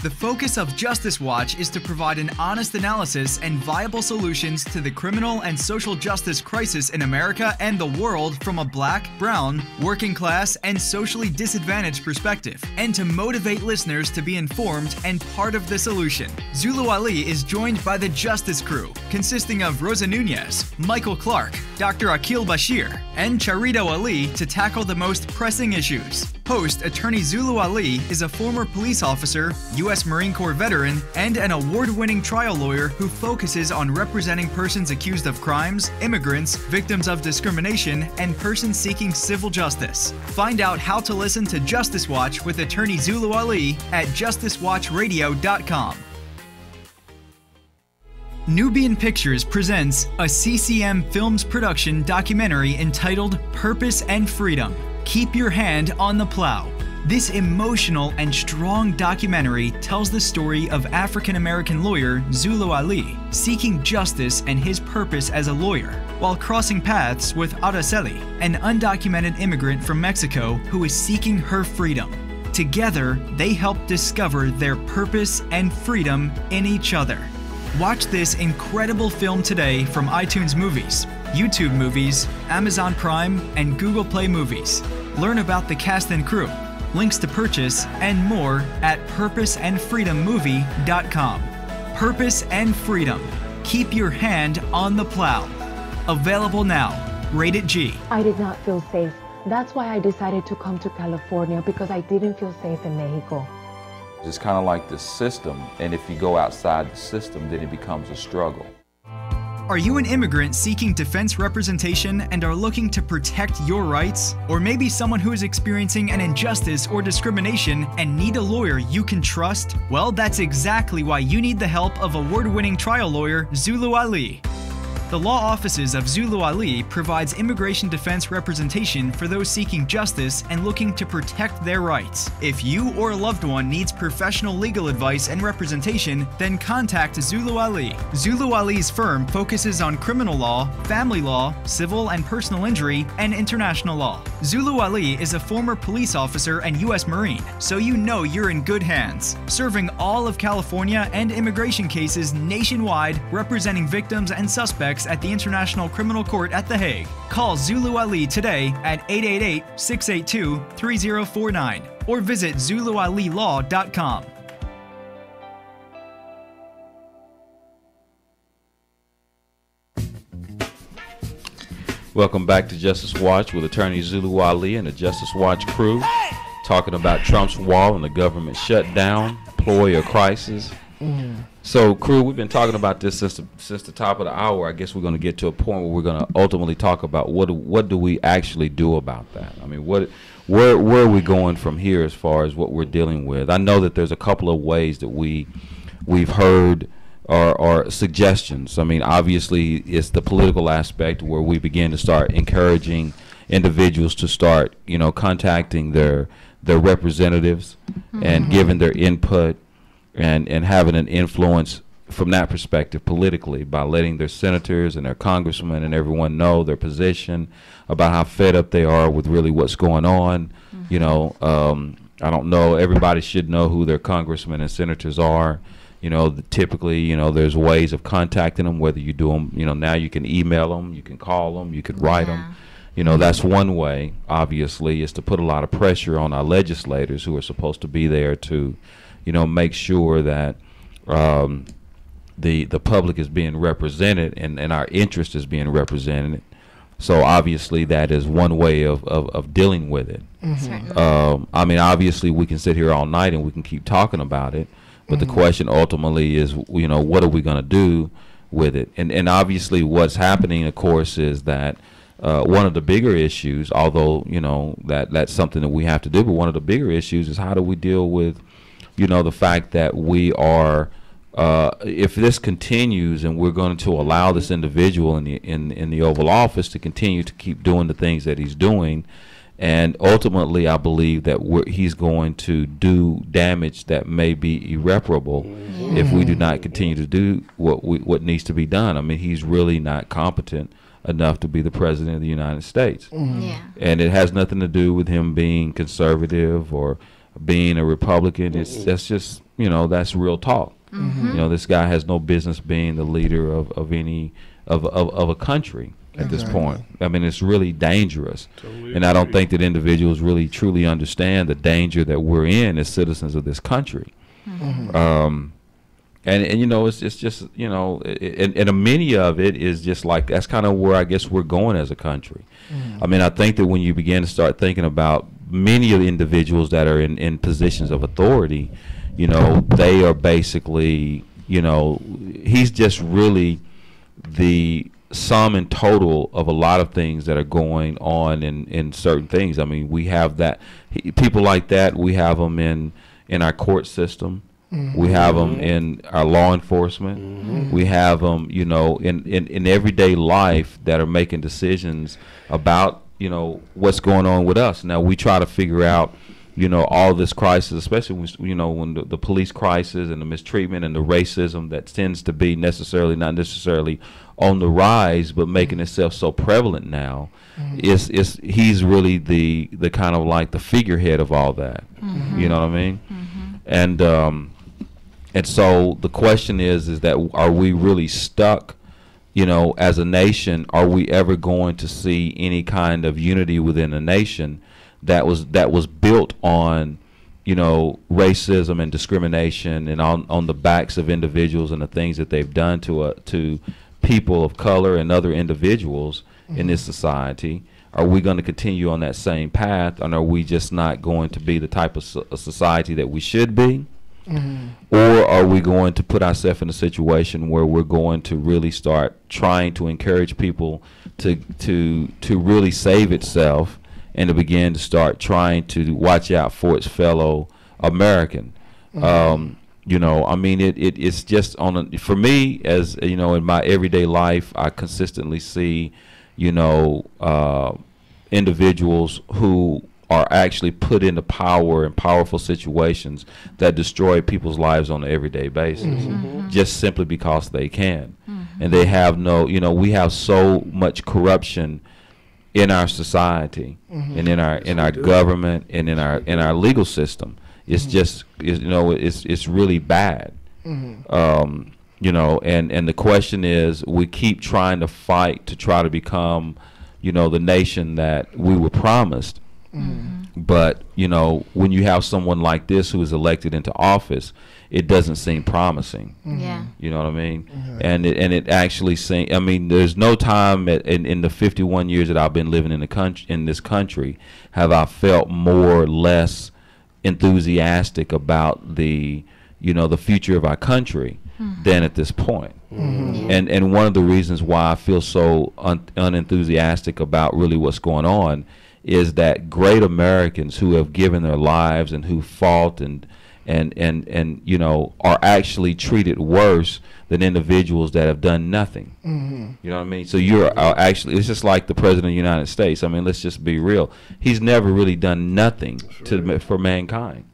The focus of Justice Watch is to provide an honest analysis and viable solutions to the criminal and social justice crisis in America and the world from a black, brown, working class, and socially disadvantaged perspective, and to motivate listeners to be informed and part of the solution. Zulu Ali is joined by the Justice Crew, consisting of Rosa Nunez, Michael Clark, Dr. Akil Bashir, and Charito Ali to tackle the most pressing issues. Host attorney Zulu Ali is a former police officer, U.S. Marine Corps veteran, and an award-winning trial lawyer who focuses on representing persons accused of crimes, immigrants, victims of discrimination, and persons seeking civil justice. Find out how to listen to Justice Watch with attorney Zulu Ali at justicewatchradio.com. Nubian Pictures presents a CCM Films production documentary entitled Purpose and Freedom. Keep your hand on the plow. This emotional and strong documentary tells the story of African-American lawyer Zulu Ali seeking justice and his purpose as a lawyer, while crossing paths with Araceli, an undocumented immigrant from Mexico who is seeking her freedom. Together, they help discover their purpose and freedom in each other. Watch this incredible film today from iTunes Movies, YouTube Movies, Amazon Prime, and Google Play Movies. Learn about the cast and crew, links to purchase, and more at purposeandfreedommovie.com. Purpose and Freedom. Keep your hand on the plow. Available now. Rated G. I did not feel safe. That's why I decided to come to California, because I didn't feel safe in Mexico. It's kind of like the system, and if you go outside the system, then it becomes a struggle. Are you an immigrant seeking defense representation and are looking to protect your rights? Or maybe someone who is experiencing an injustice or discrimination and need a lawyer you can trust? Well, that's exactly why you need the help of award-winning trial lawyer Zulu Ali. The law offices of Zulu Ali provides immigration defense representation for those seeking justice and looking to protect their rights. If you or a loved one needs professional legal advice and representation, then contact Zulu Ali. Zulu Ali's firm focuses on criminal law, family law, civil and personal injury, and international law. Zulu Ali is a former police officer and U.S. Marine, so you know you're in good hands, serving all of California and immigration cases nationwide, representing victims and suspects at the International Criminal Court at The Hague. Call Zulu Ali today at 888-682-3049 or visit ZuluAliLaw.com. Welcome back to Justice Watch with attorney Zulu Ali and the Justice Watch crew, talking about Trump's wall and the government shutdown, employer crisis. So, crew, we've been talking about this since the top of the hour. I guess we're going to get to a point where we're going to ultimately talk about what do we actually do about that. I mean, where are we going from here as far as what we're dealing with? I know that there's a couple of ways that we've heard or suggestions. I mean, obviously, it's the political aspect where we begin to start encouraging individuals to start, contacting their representatives and giving their input. And having an influence from that perspective politically by letting their senators and their congressmen and everyone know their position about how fed up they are with really what's going on. I don't know. Everybody should know who their congressmen and senators are. Typically, there's ways of contacting them, whether you do them, now you can email them, you can call them, you could write them. That's one way, obviously, is to put a lot of pressure on our legislators who are supposed to be there to make sure that the public is being represented and our interest is being represented. So obviously that is one way of dealing with it. I mean, obviously we can sit here all night and we can keep talking about it, but the question ultimately is, what are we going to do with it? And obviously what's happening, of course, is that one of the bigger issues, although that's something that we have to do, but one of the bigger issues is how do we deal with the fact that we are if this continues and we're going to allow this individual in the Oval Office to continue to keep doing the things that he's doing, and ultimately I believe that he's going to do damage that may be irreparable if we do not continue to do what needs to be done. I mean, he's really not competent enough to be the president of the United States. Yeah. And it has nothing to do with him being conservative or being a Republican. That's just, that's real talk. This guy has no business being the leader of a country at this point. I mean, it's really dangerous. And I don't think that individuals really truly understand the danger that we're in as citizens of this country. And it's just, and many of it is just like, that's kind of where I guess we're going as a country. I mean, I think that when you begin to start thinking about many of the individuals that are in positions of authority, they are basically, he's just really the sum and total of a lot of things that are going on in certain things. I mean, we have people like that, we have them in our court system. We have them in our law enforcement. We have them, in everyday life that are making decisions about, what's going on with us. Now, we try to figure out, all this crisis, especially when the police crisis and the mistreatment and the racism that tends to be not necessarily on the rise, but making itself so prevalent now. He's really the kind of like the figurehead of all that. You know what I mean? And so the question is that are we really stuck, as a nation? Are we ever going to see any kind of unity within a nation that was built on, racism and discrimination and on the backs of individuals and the things that they've done to people of color and other individuals in this society? Are we going to continue on that same path, and are we just not going to be the type of society that we should be? Or are we going to put ourselves in a situation where we're going to really start trying to encourage people to really save itself and to begin to start trying to watch out for its fellow American? I mean, it's just for me, as in my everyday life, I consistently see individuals who are actually put into power and powerful situations that destroy people's lives on an everyday basis, just simply because they can. And they have we have so much corruption in our society and in our government and in our legal system. It's just, it's really bad. And the question is, we keep trying to fight to try to become, the nation that we were promised. But when you have someone like this who is elected into office, it doesn't seem promising. You know what I mean? And it actually seems. I mean, there's no time in the 51 years that I've been living in this country have I felt more or less enthusiastic about the future of our country than at this point. And one of the reasons why I feel so unenthusiastic about really what's going on is that great Americans who have given their lives and who fought and are actually treated worse than individuals that have done nothing. You know what I mean? So you're actually, it's just like the President of the United States. I mean, let's just be real. He's never really done nothing for mankind.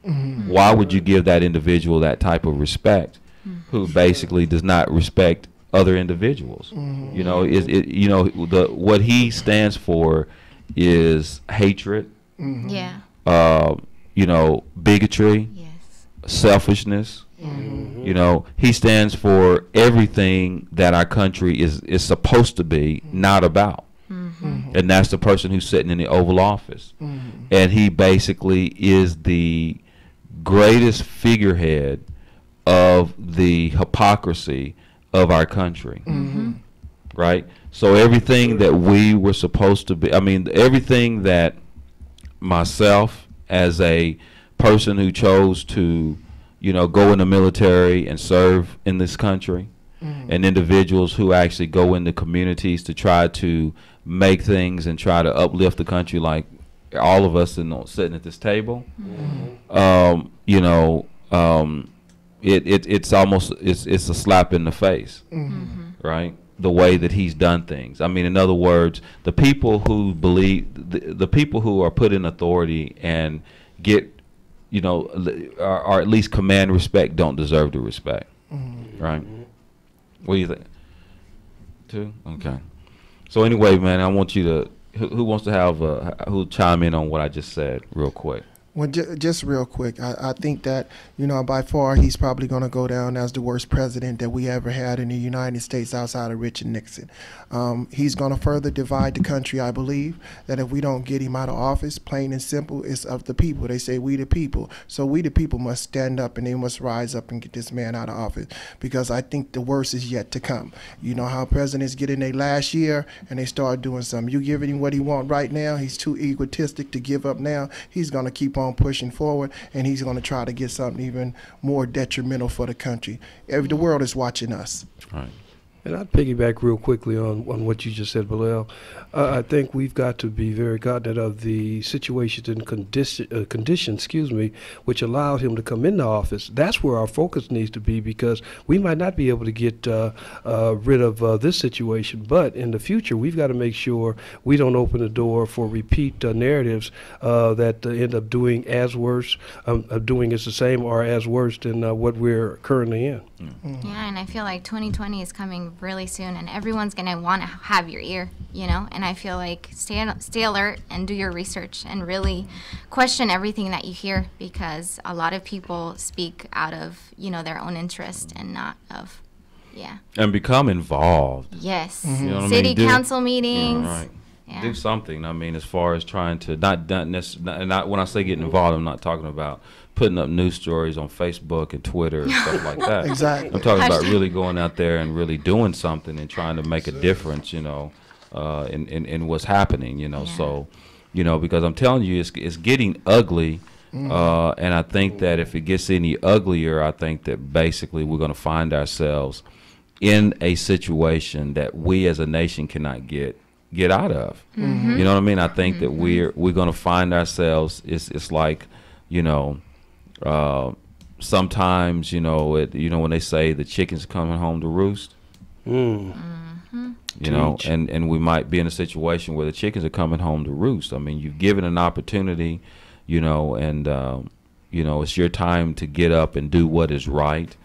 Why would you give that individual that type of respect who basically does not respect other individuals? What he stands for is hatred, bigotry, selfishness. He stands for everything that our country is supposed to be not about. And that's the person who's sitting in the Oval Office. And he basically is the greatest figurehead of the hypocrisy of our country. Right? So everything that we were supposed to be, I mean, everything that myself as a person who chose to, go in the military and serve in this country, and individuals who actually go into communities to try to make things and try to uplift the country, like all of us sitting at this table, it's almost it's a slap in the face, right? The way that he's done things. I mean, in other words, the people who believe, the people who are put in authority and get, or at least command respect, don't deserve the respect, right? What do you think? Two? Okay. So anyway, man, I want you to, who wants to have, who chime in on what I just said real quick? Well, just real quick, I think that, by far he's probably going to go down as the worst president that we ever had in the United States outside of Richard Nixon. He's going to further divide the country, I believe, that if we don't get him out of office, plain and simple, it's of the people. They say we the people. So we the people must stand up and they must rise up and get this man out of office, because I think the worst is yet to come. You know how presidents get in their last year and they start doing something. You giving him what he want right now, he's too egotistic to give up now. He's going to keep on pushing forward, and he's going to try to get something even more detrimental for the country. The world is watching us. All right. And I'd piggyback real quickly on what you just said, Bilal. I think we've got to be very cognizant of the situations and conditions, which allowed him to come into office. That's where our focus needs to be, because we might not be able to get rid of this situation, but in the future we've got to make sure we don't open the door for repeat narratives that end up doing as worse, doing as the same or as worse than what we're currently in. Yeah, and I feel like 2020 is coming really soon, and everyone's going to want to have your ear, and I feel like stay alert and do your research and really question everything that you hear, because a lot of people speak out of, their own interest and not of, and become involved. Yes. You know what City I mean? council meetings. Right. Yeah. Do something. I mean, as far as trying to not when I say getting involved, I'm not talking about putting up news stories on Facebook and Twitter and stuff like that. Exactly. I'm talking about really going out there and really doing something and trying to make a difference, in what's happening, Yeah. So, because I'm telling you, it's getting ugly. And I think that if it gets any uglier, I think that basically we're going to find ourselves in a situation that we as a nation cannot get out of. You know what I mean? I think that we're going to find ourselves. It's like, sometimes when they say the chicken's coming home to roost. And we might be in a situation where the chickens are coming home to roost. I mean, you've given an opportunity, and it's your time to get up and do what is right.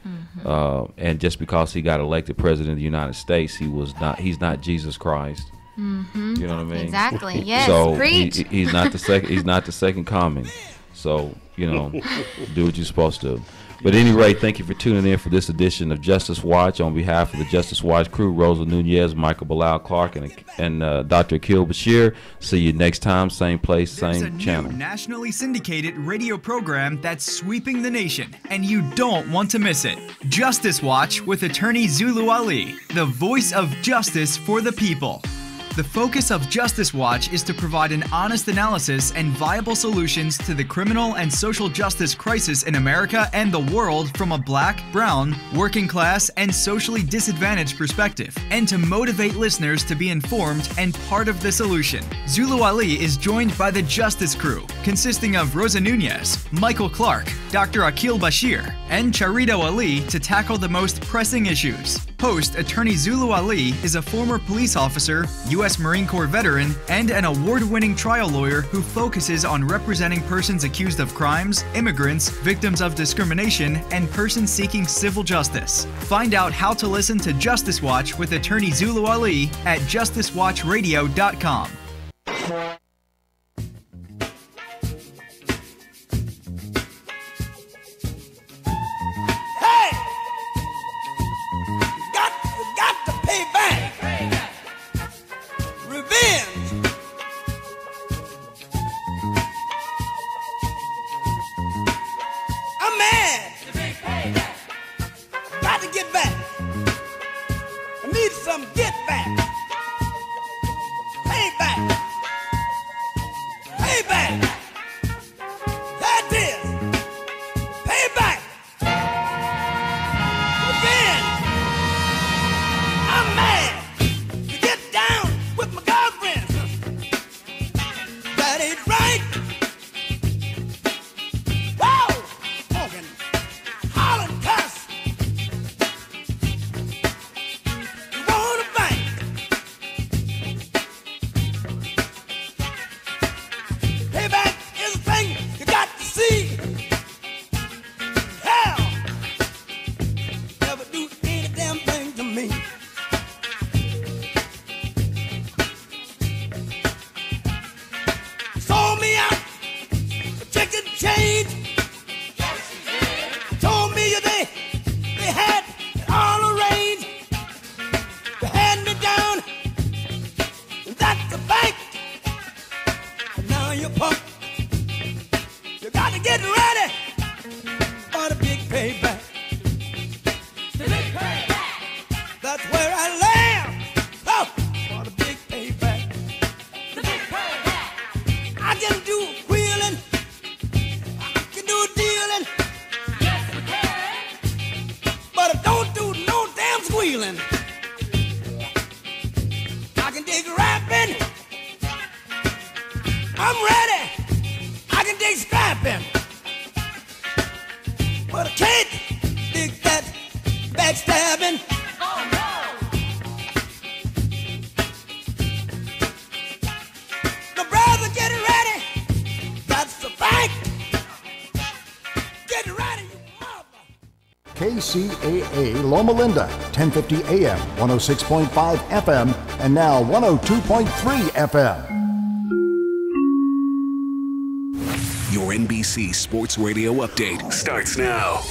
And just because he got elected president of the United States, he's not Jesus Christ. You know what I mean? Exactly. Yes. So preach. He's not the second. He's not the second coming. So do what you're supposed to. But at any rate, thank you for tuning in for this edition of Justice Watch. On behalf of the Justice Watch crew, Rosa Nunez, Michael Bilal Clark, and Dr. Akil Bashir. See you next time, same place, same channel. There's a new nationally syndicated radio program that's sweeping the nation, and you don't want to miss it. Justice Watch with attorney Zulu Ali, the voice of justice for the people. The focus of Justice Watch is to provide an honest analysis and viable solutions to the criminal and social justice crisis in America and the world from a black, brown, working class, and socially disadvantaged perspective, and to motivate listeners to be informed and part of the solution. Zulu Ali is joined by the Justice Crew, consisting of Rosa Nunez, Michael Clark, Dr. Akil Bashir, and Charito Ali to tackle the most pressing issues. Host Attorney Zulu Ali is a former police officer, U.S. Marine Corps veteran, and an award-winning trial lawyer who focuses on representing persons accused of crimes, immigrants, victims of discrimination, and persons seeking civil justice. Find out how to listen to Justice Watch with Attorney Zulu Ali at justicewatchradio.com. Hollering, cussing. you they had it all arranged. They had me down. That's a fact. And now you're pumped. You got to get ready for the big payback. The big payback. That's where I land. Oh, for the big payback. The big payback. I can do wheeling. I can do dealing. Yes, you can. But I don't do no damn squealing. I can dig rapping. I'm ready. I can dig scrapping. But I can't dig that backstabbing. Oh no! The brother, get ready. That's the fact. Get ready, you mother. KCAA Loma Linda, 1050 AM, 106.5 FM, and now 102.3 FM. Your NBC Sports Radio update starts now.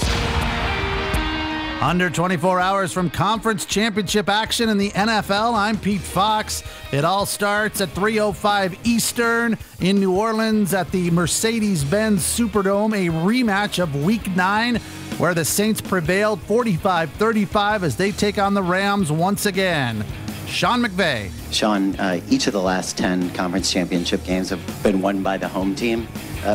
Under 24 hours from conference championship action in the NFL, I'm Pete Fox. It all starts at 3:05 Eastern in New Orleans at the Mercedes-Benz Superdome, a rematch of Week 9, where the Saints prevailed 45-35 as they take on the Rams once again. Sean McVay. Sean, each of the last 10 conference championship games have been won by the home team.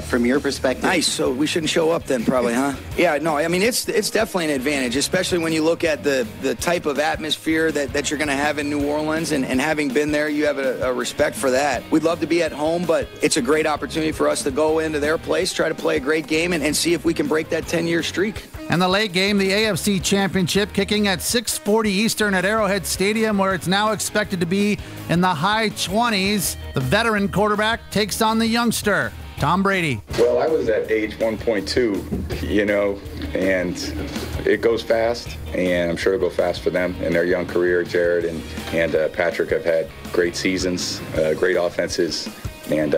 From your perspective? Nice. So we shouldn't show up then, probably, huh? Yeah, no, I mean, it's definitely an advantage, especially when you look at the type of atmosphere that you're going to have in New Orleans, and having been there, you have a respect for that. We'd love to be at home, but it's a great opportunity for us to go into their place, try to play a great game, and see if we can break that 10-year streak. And the late game, the AFC Championship, kicking at 6:40 Eastern at Arrowhead Stadium, where it's now expected to be in the high 20s. The veteran quarterback takes on the youngster, Tom Brady. Well, I was at age 1.2, and it goes fast, and I'm sure it'll go fast for them in their young career. Jared and Patrick have had great seasons, great offenses, and,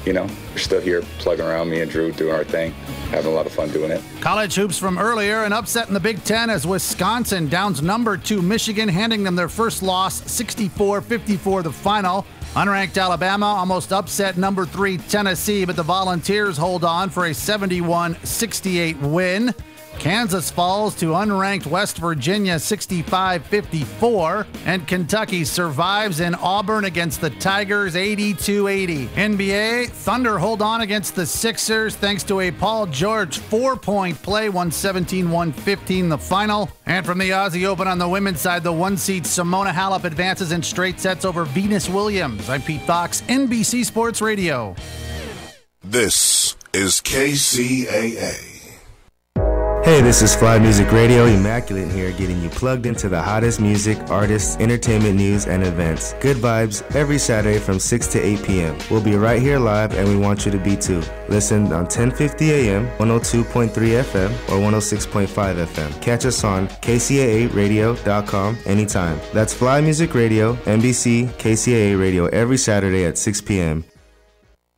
we're still here plugging around, me and Drew doing our thing, having a lot of fun doing it. College hoops from earlier, an upset in the Big Ten as Wisconsin downs number 2 Michigan, handing them their first loss, 64-54 the final. Unranked Alabama almost upset number 3 Tennessee, but the Volunteers hold on for a 71-68 win. Kansas falls to unranked West Virginia 65-54, and Kentucky survives in Auburn against the Tigers 82-80. NBA, Thunder hold on against the Sixers thanks to a Paul George 4-point play, 117-115 the final. And from the Aussie Open on the women's side, the 1-seed Simona Halep advances in straight sets over Venus Williams. I'm Pete Fox, NBC Sports Radio. This is KCAA. Hey, this is Fly Music Radio, Immaculate here, getting you plugged into the hottest music, artists, entertainment news, and events. Good vibes every Saturday from 6 to 8 p.m. We'll be right here live, and we want you to be too. Listen on 1050 AM, 102.3 FM, or 106.5 FM. Catch us on KCAAradio.com anytime. That's Fly Music Radio, NBC, KCAA Radio, every Saturday at 6 p.m.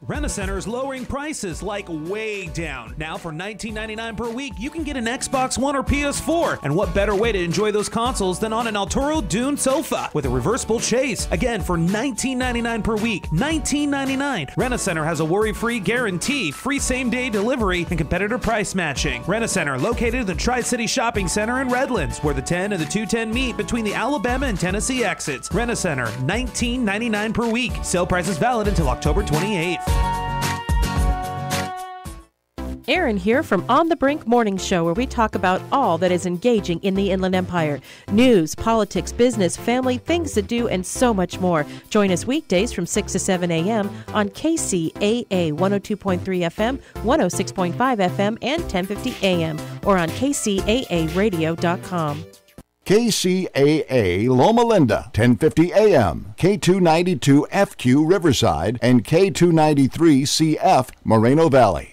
Rent-A-Center is lowering prices like way down. Now for $19.99 per week, you can get an Xbox One or PS4. And what better way to enjoy those consoles than on an Altoro Dune sofa with a reversible chase? Again, for $19.99 per week. $19.99. Rent-A-Center has a worry-free guarantee, free same-day delivery, and competitor price matching. Rent-A-Center, located in the Tri-City Shopping Center in Redlands, where the 10 and the 210 meet between the Alabama and Tennessee exits. Rent-A-Center, $19.99 per week. Sale price is valid until October 28th. Erin here from On the Brink Morning Show, where we talk about all that is engaging in the Inland Empire. News, politics, business, family, things to do, and so much more. Join us weekdays from 6 to 7 a.m. on KCAA 102.3 FM, 106.5 FM, and 1050 a.m. or on KCAAradio.com. KCAA Loma Linda, 1050 AM, K292 FQ Riverside, and K293 CF Moreno Valley.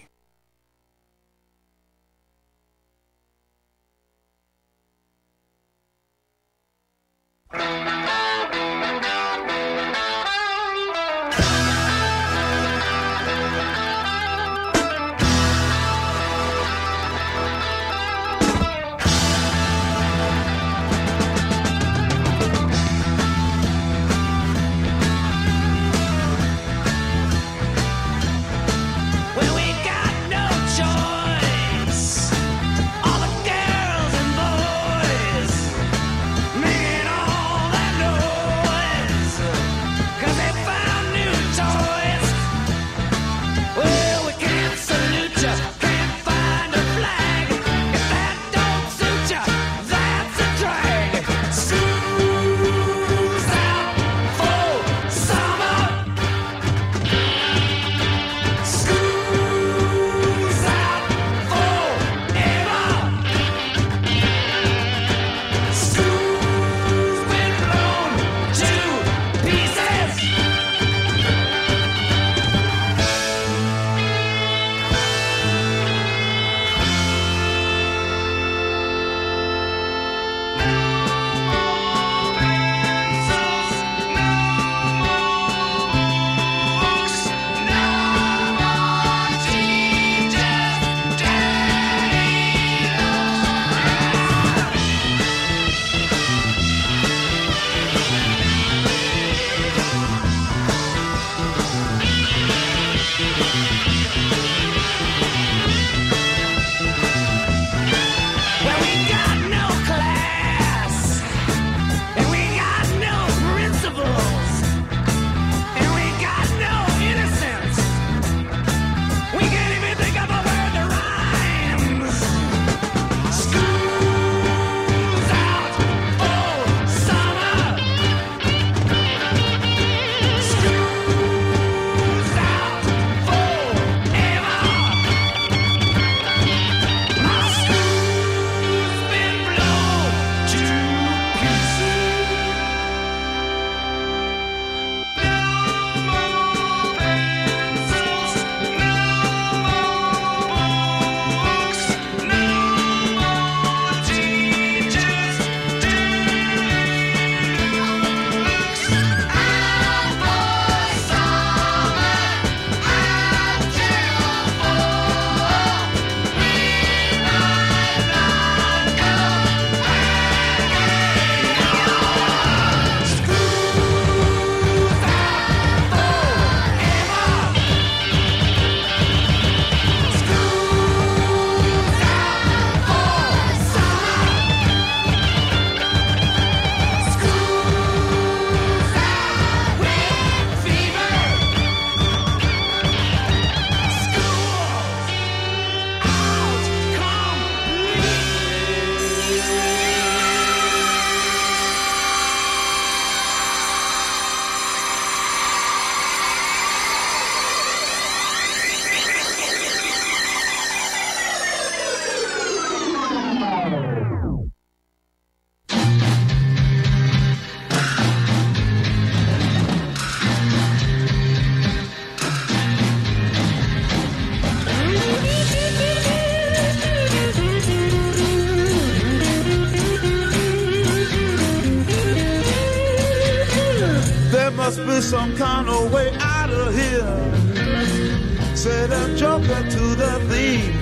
some kind of way out of here. Said a joker to the thief.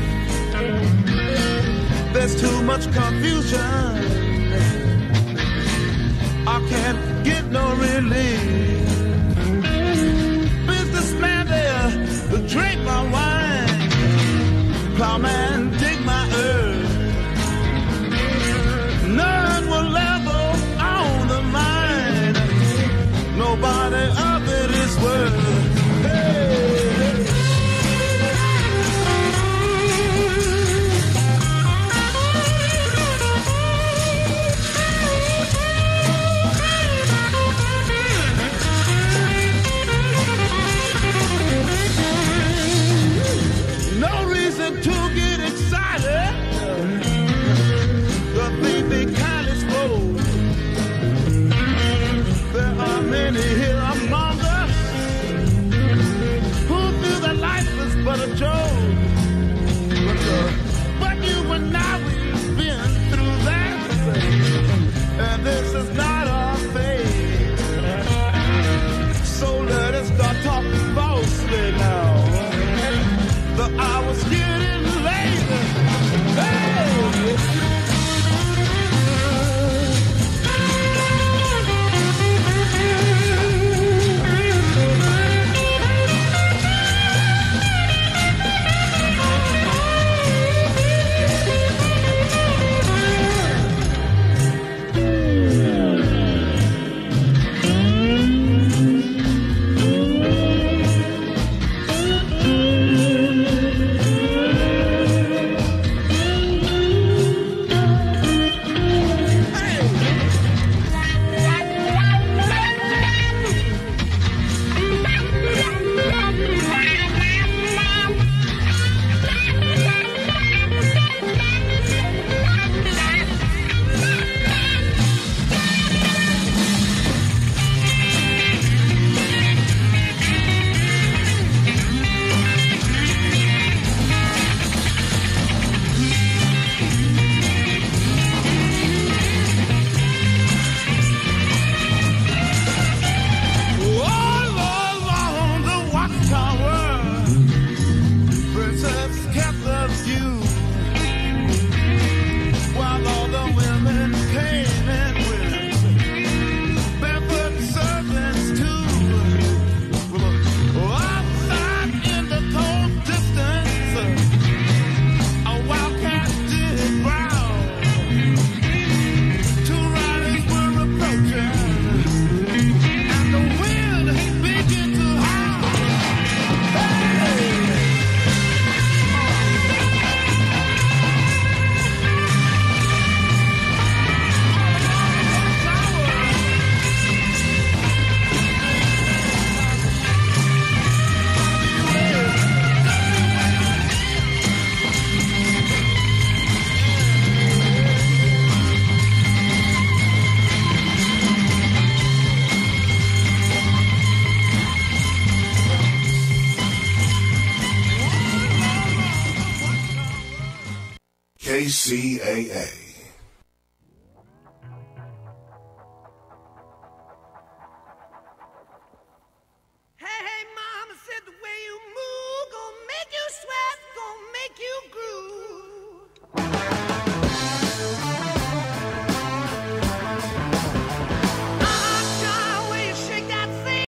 There's too much confusion. I can't get no relief. Businessman there, drink my wine. Plowman, dig my earth. None will level on the mine. Nobody of it is worth. No reason to get excited. The baby kind is full. There are many here among us who feel that life is but a joke. But you and I, we've been through that, and this is not our fate. So let us start talking falsely now. The hour's getting late. Hey! KCAA.